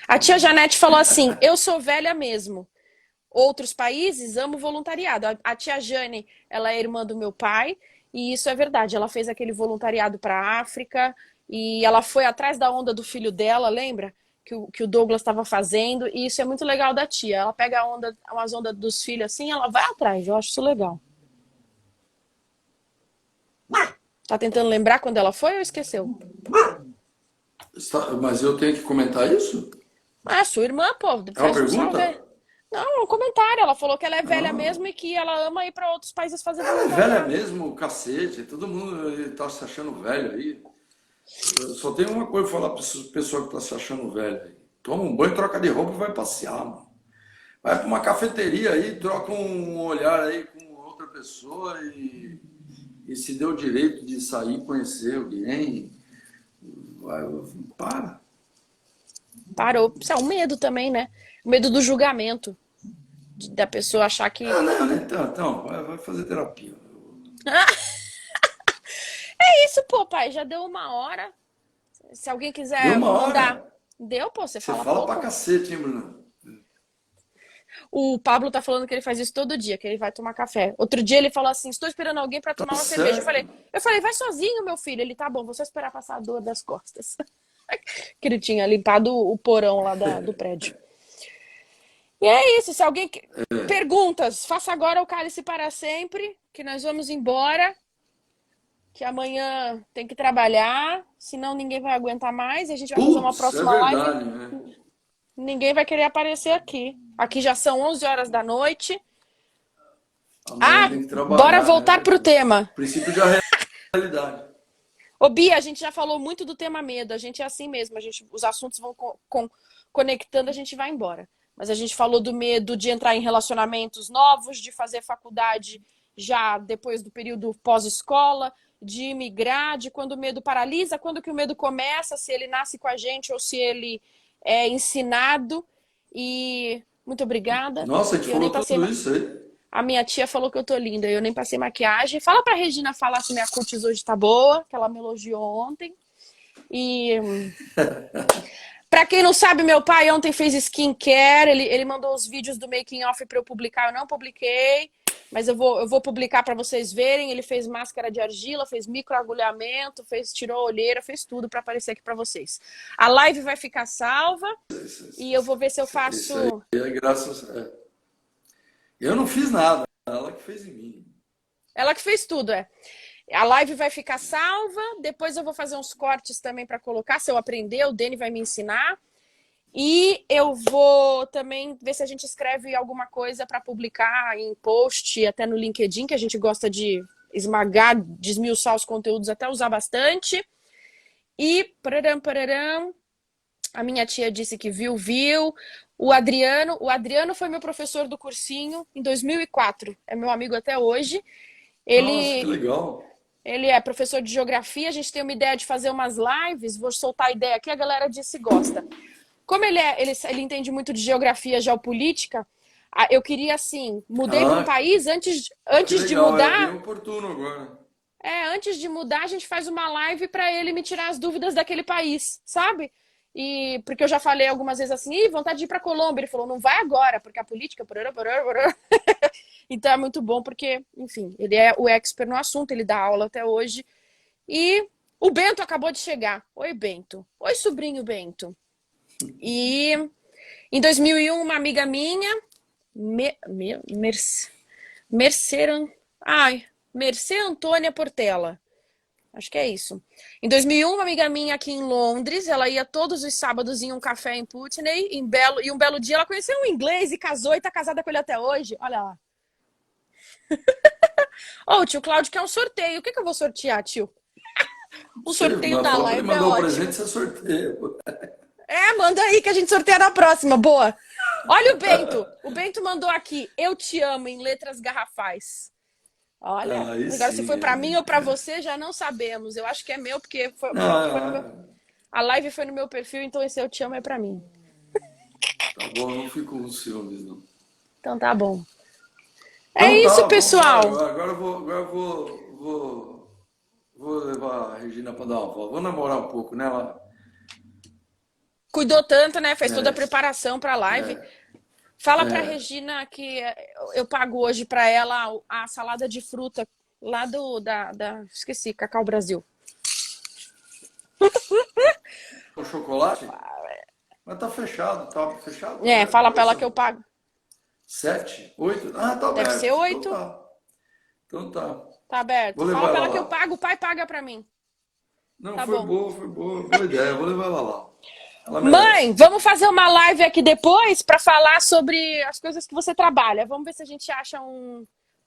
A tia Janete falou assim: eu sou velha mesmo. Outros países amo voluntariado. A tia Jane, ela é irmã do meu pai, e isso é verdade. Ela fez aquele voluntariado para a África e ela foi atrás da onda do filho dela, lembra? Que o Douglas estava fazendo, e isso é muito legal da tia. Ela pega a onda, umas ondas dos filhos assim, ela vai atrás. Eu acho isso legal. Tá tentando lembrar quando ela foi ou esqueceu? Mas eu tenho que comentar isso? Ah, sua irmã, pô, É uma faz um salve aí. pergunta? Não, um comentário. Ela falou que ela é velha Ah, mesmo e que ela ama ir pra outros países fazer ela é velha voluntariado. mesmo, cacete. Todo mundo tá se achando velho aí. Eu só tenho uma coisa pra falar pra essa pessoa que tá se achando velho aí. Toma um banho, troca de roupa e vai passear, mano. Vai pra uma cafeteria aí, troca um olhar aí com outra pessoa e se dê o direito de sair, conhecer alguém. Vai, para. Parou. Isso é um medo também, né? O medo do julgamento. Da pessoa achar que. Ah, não, né? Então vai fazer terapia. É isso, pô, pai. Já deu 1 hora. Se alguém Deu quiser uma mandar. hora. Deu, pô, você Você fala fala pra pouco. cacete, hein, Bruno? O Pablo tá falando que ele faz isso todo dia, que ele vai tomar café. Outro dia ele falou assim: estou esperando alguém pra Tá tomar uma cerveja. Eu falei, certo. eu falei, vai sozinho, meu filho. Ele, tá bom, vou só esperar passar a dor das costas. Que ele tinha limpado o porão lá do prédio. E é isso, se alguém. Perguntas, faça agora o cálice para sempre, que nós vamos embora, que amanhã tem que trabalhar, senão ninguém vai aguentar mais e a gente vai fazer uma Putz, é próxima live. verdade, né? Ninguém vai querer aparecer aqui. Aqui já são 11 horas da noite. Amanhã Ah, tem que bora trabalhar, voltar né? pro tema. Princípio da realidade. Ô, Bia, a gente já falou muito do tema medo. A gente é assim mesmo. Os assuntos vão conectando, a gente vai embora. Mas a gente falou do medo de entrar em relacionamentos novos, de fazer faculdade já depois do período pós-escola, de imigrar, de quando o medo paralisa, quando que o medo começa, se ele nasce com a gente ou se ele é ensinado. E muito obrigada. Nossa, a gente Eu nem falou passei. tudo isso aí. A minha tia falou que eu tô linda, eu nem passei maquiagem. Fala pra Regina falar se minha cutis hoje tá boa, que ela me elogiou ontem. E pra quem não sabe, meu pai ontem fez skincare, ele mandou os vídeos do making off pra eu publicar, eu não publiquei, mas eu vou publicar pra vocês verem. Ele fez máscara de argila, fez microagulhamento, tirou a olheira, fez tudo pra aparecer aqui pra vocês. A live vai ficar salva e eu vou ver se eu Isso aí faço. é graças. Eu não fiz nada, ela que fez em mim. Ela que fez tudo, é. A live vai ficar salva, depois eu vou fazer uns cortes também para colocar, se eu aprender, o Dani vai me ensinar. E eu vou também ver se a gente escreve alguma coisa para publicar em post, até no LinkedIn, que a gente gosta de esmagar, desmiuçar os conteúdos, até usar bastante. E pararam, pararam, a minha tia disse que viu. O Adriano foi meu professor do cursinho em 2004, é meu amigo até hoje. Nossa, que Ele legal. Ele é professor de geografia, a gente tem uma ideia de fazer umas lives, vou soltar a ideia aqui, a galera disse se gosta. Como ele entende muito de geografia geopolítica, eu queria assim, mudei para um Ah, país, que antes de legal, é bem mudar, oportuno agora. antes de mudar, a gente faz uma live para ele me tirar as dúvidas daquele país, sabe? E porque eu já falei algumas vezes assim, Ih, vontade de ir para Colômbia. Ele falou, não vai agora, porque a política. Então é muito bom porque, enfim, ele é o expert no assunto, ele dá aula até hoje. E o Bento acabou de chegar. Oi, Bento. Oi, sobrinho Bento. E em 2001, uma amiga minha, Mercer, ai, Mercê Antônia Portela. Acho que é isso. Em 2001, uma amiga minha aqui em Londres, ela ia todos os sábados em um café em Putney, e um belo dia ela conheceu um inglês e casou e tá casada com ele até hoje. Olha lá. Ô, o tio Cláudio quer um sorteio. O que eu vou sortear, tio? O Você sorteio da fala para ele live é mandar o presente, ótimo. você sorteia. Manda aí que a gente sorteia na próxima. Boa. Olha o Bento. O Bento mandou aqui. Eu te amo em letras garrafais. Olha, Aí agora se foi sim. pra mim ou pra você, já não sabemos. Eu acho que é meu, porque foi no meu. Ah, A live foi no meu perfil, então esse eu te amo é pra mim. tá bom, não fico com ciúmes, não. Então tá bom. É Então isso, tá, vamos embora pessoal. agora. Vou levar a Regina para dar uma volta. Vou namorar um pouco, né? Ela Cuidou tanto, né? Fez toda a merece. preparação pra live. É, Fala pra é. Regina que eu pago hoje pra ela a salada de fruta lá esqueci, Cacau Brasil. O chocolate? Mas tá fechado, tá aberto. Fala Que pra horas ela que eu são? pago. 7, 8? Ah, tá Deve ser aberto. Então 8. tá. Então tá. Tá aberto. Vou Fala levar pra ela ela que eu lá. pago, o pai paga pra mim. Não, Tá bom. foi boa ideia. Vou levar ela lá. Ela Mãe, merece. vamos fazer uma live aqui depois para falar sobre as coisas que você trabalha. Vamos ver se a gente acha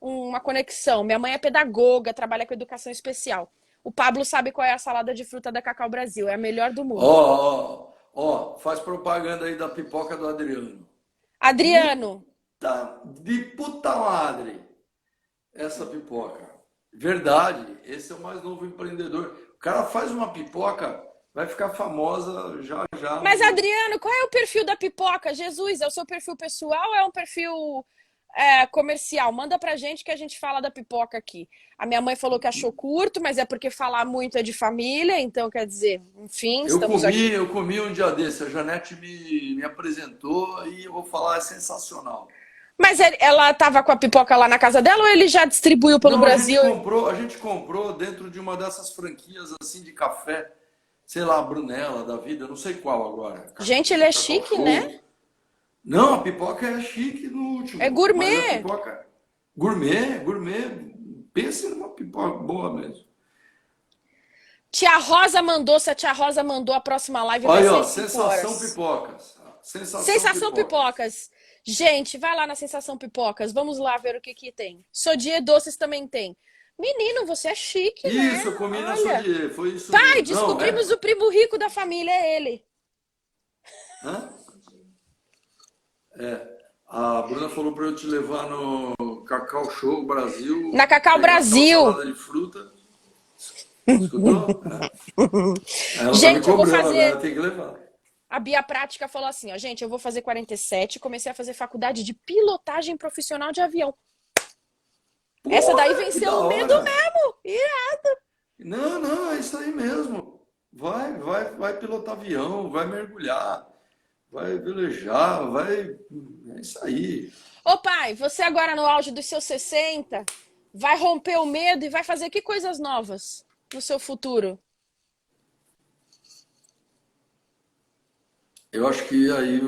uma conexão. Minha mãe é pedagoga, trabalha com educação especial. O Pablo sabe qual é a salada de fruta da Cacau Brasil. É a melhor do Ó, mundo. ó, ó, faz propaganda aí da pipoca do Adriano. Adriano, De puta madre, essa pipoca. Verdade, esse é o mais novo empreendedor. O cara faz uma pipoca, vai ficar famosa já já. mas Adriano, qual é o perfil da pipoca? Jesus, é o seu perfil pessoal ou é um perfil comercial? Manda pra gente que a gente fala da pipoca aqui. A minha mãe falou que achou curto, mas é porque falar muito é de família, então quer dizer, enfim, estamos aqui. Eu comi um dia desse, a Janete me apresentou e eu vou falar, é sensacional. Mas ela estava com a pipoca lá na casa dela ou ele já distribuiu pelo Não, Brasil? a gente comprou dentro de uma dessas franquias assim de café, sei lá, Brunella da vida, eu não sei qual agora. Gente, ele é Cacau chique, né? Show. Não, a pipoca é chique no É último, mas a gourmet. pipoca gourmet, gourmet, pense numa pipoca boa mesmo. Tia Rosa mandou, se a tia Rosa mandou, a próxima live vai Olha, ser ó, às 5 sensação horas. pipocas. Sensação Sensação pipocas. Pipocas. Gente, vai lá na Sensação Pipocas. Vamos lá ver o que que tem. Sodier Doces também tem. Menino, você é chique, né? Isso, eu comi na Olha. Sodier, foi isso Pai, mesmo. Não, descobrimos o primo rico da família, é ele. hã? A Bruna falou para eu te levar no Cacau Show Na Brasil, Cacau pegar aquela Brasil. salada de fruta. Escutou? Ela tá me Gente, eu vou cobrando fazer. agora, tem que levar. A Bia Prática falou assim, ó, gente, eu vou fazer 47, comecei a fazer faculdade de pilotagem profissional de avião. Essa daí Porra, que venceu da o medo hora! mesmo. Não, não, é isso aí mesmo. Vai pilotar avião, vai mergulhar, vai velejar, vai. É isso aí. Ô pai, você agora no auge dos seus 60 vai romper o medo e vai fazer que coisas novas no seu futuro? Eu acho que aí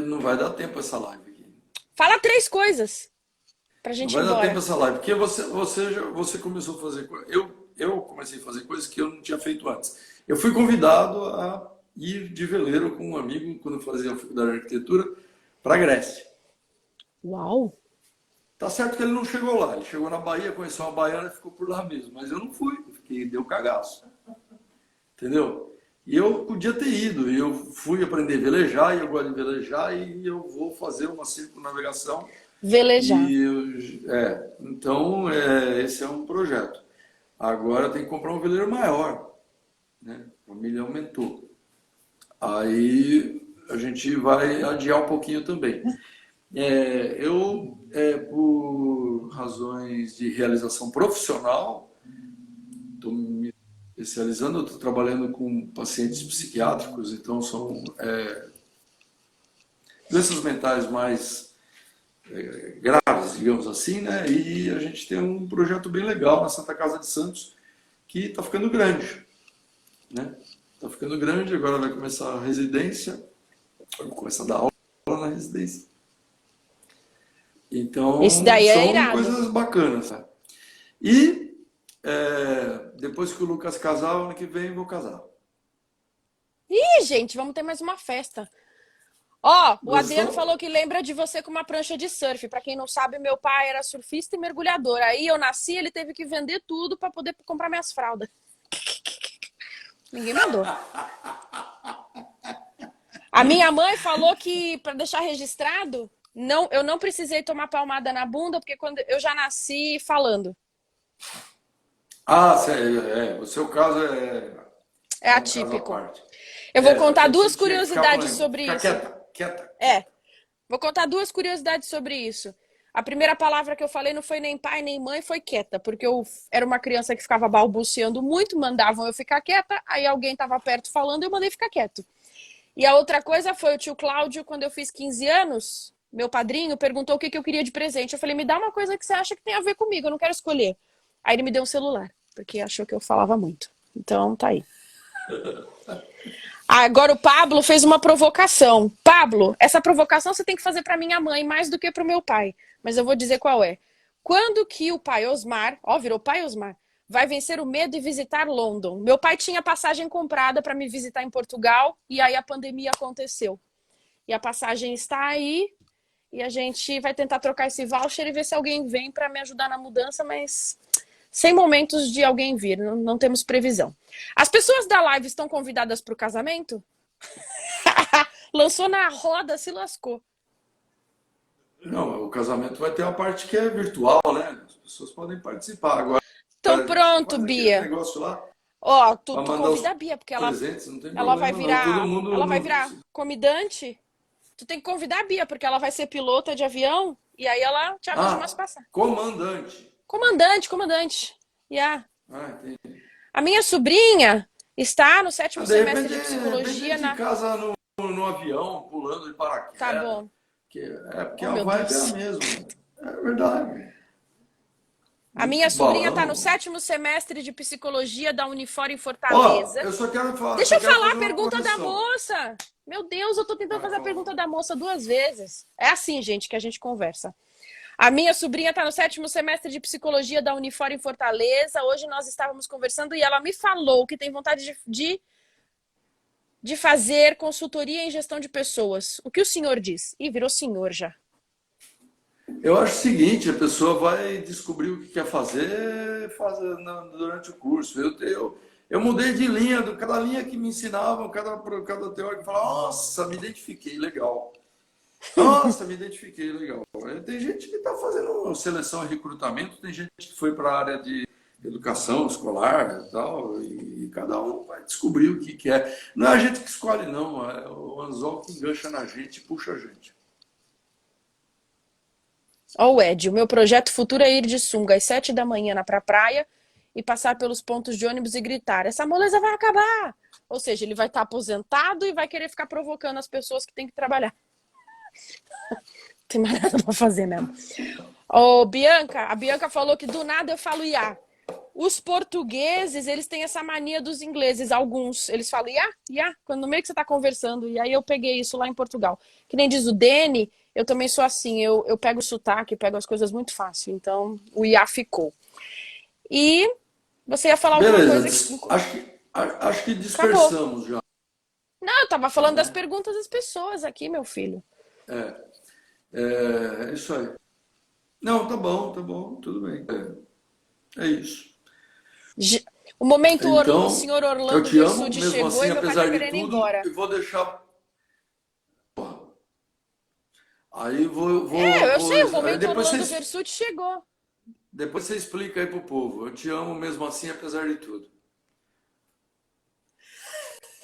não vai dar tempo essa live aqui. Fala 3 coisas pra Não gente ir vai dar tempo embora. essa live, porque você começou a fazer coisas. Eu comecei a fazer coisas que eu não tinha feito antes. Eu fui convidado a ir de veleiro com um amigo, quando eu fazia a faculdade de arquitetura, para a Grécia. Uau! Tá certo que ele não chegou lá, ele chegou na Bahia, conheceu uma baiana e ficou por lá mesmo, mas eu não fui, fiquei, deu cagaço, entendeu? E eu podia ter ido, e eu fui aprender a velejar, e eu gosto de velejar, e eu vou fazer uma circunnavegação. Velejar. Então, esse é um projeto. Agora tem que comprar um veleiro maior, né? A família aumentou. Aí a gente vai adiar um pouquinho também. Por razões de realização profissional, estou me especializando, eu estou trabalhando com pacientes psiquiátricos, então são doenças mentais mais graves, digamos assim, né? E a gente tem um projeto bem legal na Santa Casa de Santos que está ficando grande, né? Está ficando grande, agora vai começar a residência, vai começar a dar aula na residência. Esse Então, daí é são irado. coisas bacanas, né? E depois que o Lucas casar, ano que vem eu vou casar. Ih, gente, vamos ter mais uma festa. Ó, o Adriano Gostou? falou que lembra de você com uma prancha de surf. Pra quem não sabe, meu pai era surfista e mergulhador. Aí eu nasci, ele teve que vender tudo pra poder comprar minhas fraldas. Ninguém mandou. A minha mãe falou que, pra deixar registrado, não, eu não precisei tomar palmada na bunda, porque quando eu já nasci falando. Ah, o seu caso É é um caso à atípico. parte. Eu vou A contar gente duas tinha que ficar curiosidades falando, sobre fica isso. quieta, quieta, É, quieta. vou contar duas curiosidades sobre isso. A primeira palavra que eu falei não foi nem pai nem mãe, foi quieta, porque eu era uma criança que ficava balbuciando muito, mandavam eu ficar quieta, aí alguém estava perto falando e eu mandei ficar quieto. E a outra coisa foi o tio Cláudio, quando eu fiz 15 anos, meu padrinho perguntou o que eu queria de presente. Eu falei, me dá uma coisa que você acha que tem a ver comigo, eu não quero escolher. Aí ele me deu um celular, porque achou que eu falava muito. Então, tá aí. Agora o Pablo fez uma provocação. Pablo, essa provocação você tem que fazer para minha mãe mais do que para o meu pai. Mas eu vou dizer qual é. Quando que o pai Osmar, ó, virou pai Osmar, vai vencer o medo e visitar London. Meu pai tinha passagem comprada para me visitar em Portugal e aí a pandemia aconteceu. E a passagem está aí e a gente vai tentar trocar esse voucher e ver se alguém vem para me ajudar na mudança, mas sem momentos de alguém vir, não temos previsão. As pessoas da live estão convidadas para o casamento? Lançou na roda, se lascou. Não, o casamento vai ter uma parte que é virtual, né? As pessoas podem participar. Agora, Então a gente pronto, faz aquele Bia. negócio lá Ó, tu, para tu mandar convida os a Bia, porque presentes, não tem ela vai problema não. Todo virar, mundo. ela vai virar comidante. Tu tem que convidar a Bia, porque ela vai ser pilota de avião e aí ela te arranja umas Ah, passagens. comandante. Comandante, comandante. Yeah. Ah, entendi. A minha sobrinha está no Ah, sétimo semestre de de repente a psicologia gente na. casa no avião, pulando de Tá paraquedas. bom. Porque Oh, a meu vibe é a Deus. mesma. É verdade. A De minha sobrinha está no balão. sétimo semestre de psicologia da Unifor em Ó, Fortaleza. eu só quero falar, Deixa só eu quero falar a fazer uma pergunta da correção. moça. Meu Deus, eu tô tentando Vai, fazer a fala. pergunta da moça duas vezes. É assim, gente, que a gente conversa. A minha sobrinha está no sétimo semestre de psicologia da Unifor em Fortaleza. Hoje nós estávamos conversando e ela me falou que tem vontade de fazer consultoria em gestão de pessoas. O que o senhor diz? Ih, virou senhor já. Eu acho o seguinte, a pessoa vai descobrir o que quer fazer durante o curso. Eu mudei de linha, cada linha que me ensinavam, cada teórico falava, nossa, me identifiquei, legal. Nossa, me identifiquei, legal. Tem gente que está fazendo seleção e recrutamento, tem gente que foi para a área de educação escolar e tal, e cada um vai descobrir o que quer. Não é a gente que escolhe, não, é o anzol que engancha na gente e puxa a gente. Ó, o Ed, o meu projeto futuro é ir de sunga às 7 da manhã pra praia e passar pelos pontos de ônibus e gritar: essa moleza vai acabar! Ou seja, ele vai estar aposentado e vai querer ficar provocando as pessoas que têm que trabalhar. Não tem mais nada pra fazer mesmo. Ô, Bianca, a Bianca falou que do nada eu falo IA. Os portugueses, eles têm essa mania dos ingleses, alguns. Eles falam IA, IA, quando no meio que você tá conversando. E aí eu peguei isso lá em Portugal. Que nem diz o Dene, eu também sou assim, eu pego o sotaque, pego as coisas muito fácil. Então, o IA ficou. E você ia falar alguma Beleza, coisa que... acho que Acabou. dispersamos já, Não, eu tava falando das né? perguntas das pessoas aqui, meu filho. É isso aí. Não, tá bom, tudo bem. É isso. O momento o Então, senhor eu Orlando te amo, Versucci mesmo chegou assim, e meu pai tá apesar de querendo ir tudo, embora. e vou deixar. Aí É, eu sei, o aí momento Orlando Versucci chegou. depois você explica aí pro povo. Eu te amo mesmo assim, apesar de tudo.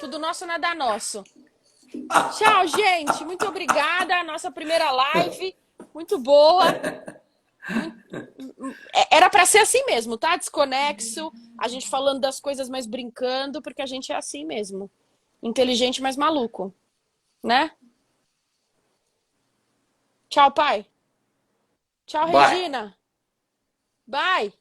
Tudo nosso, nada nosso. Tchau, gente. Muito obrigada. Nossa primeira live. Muito boa. Muito... Era para ser assim mesmo, tá? Desconexo. A gente falando das coisas, mas brincando, porque a gente é assim mesmo. Inteligente, mas maluco. Né? Tchau, pai. Tchau, Bye. Regina. Bye.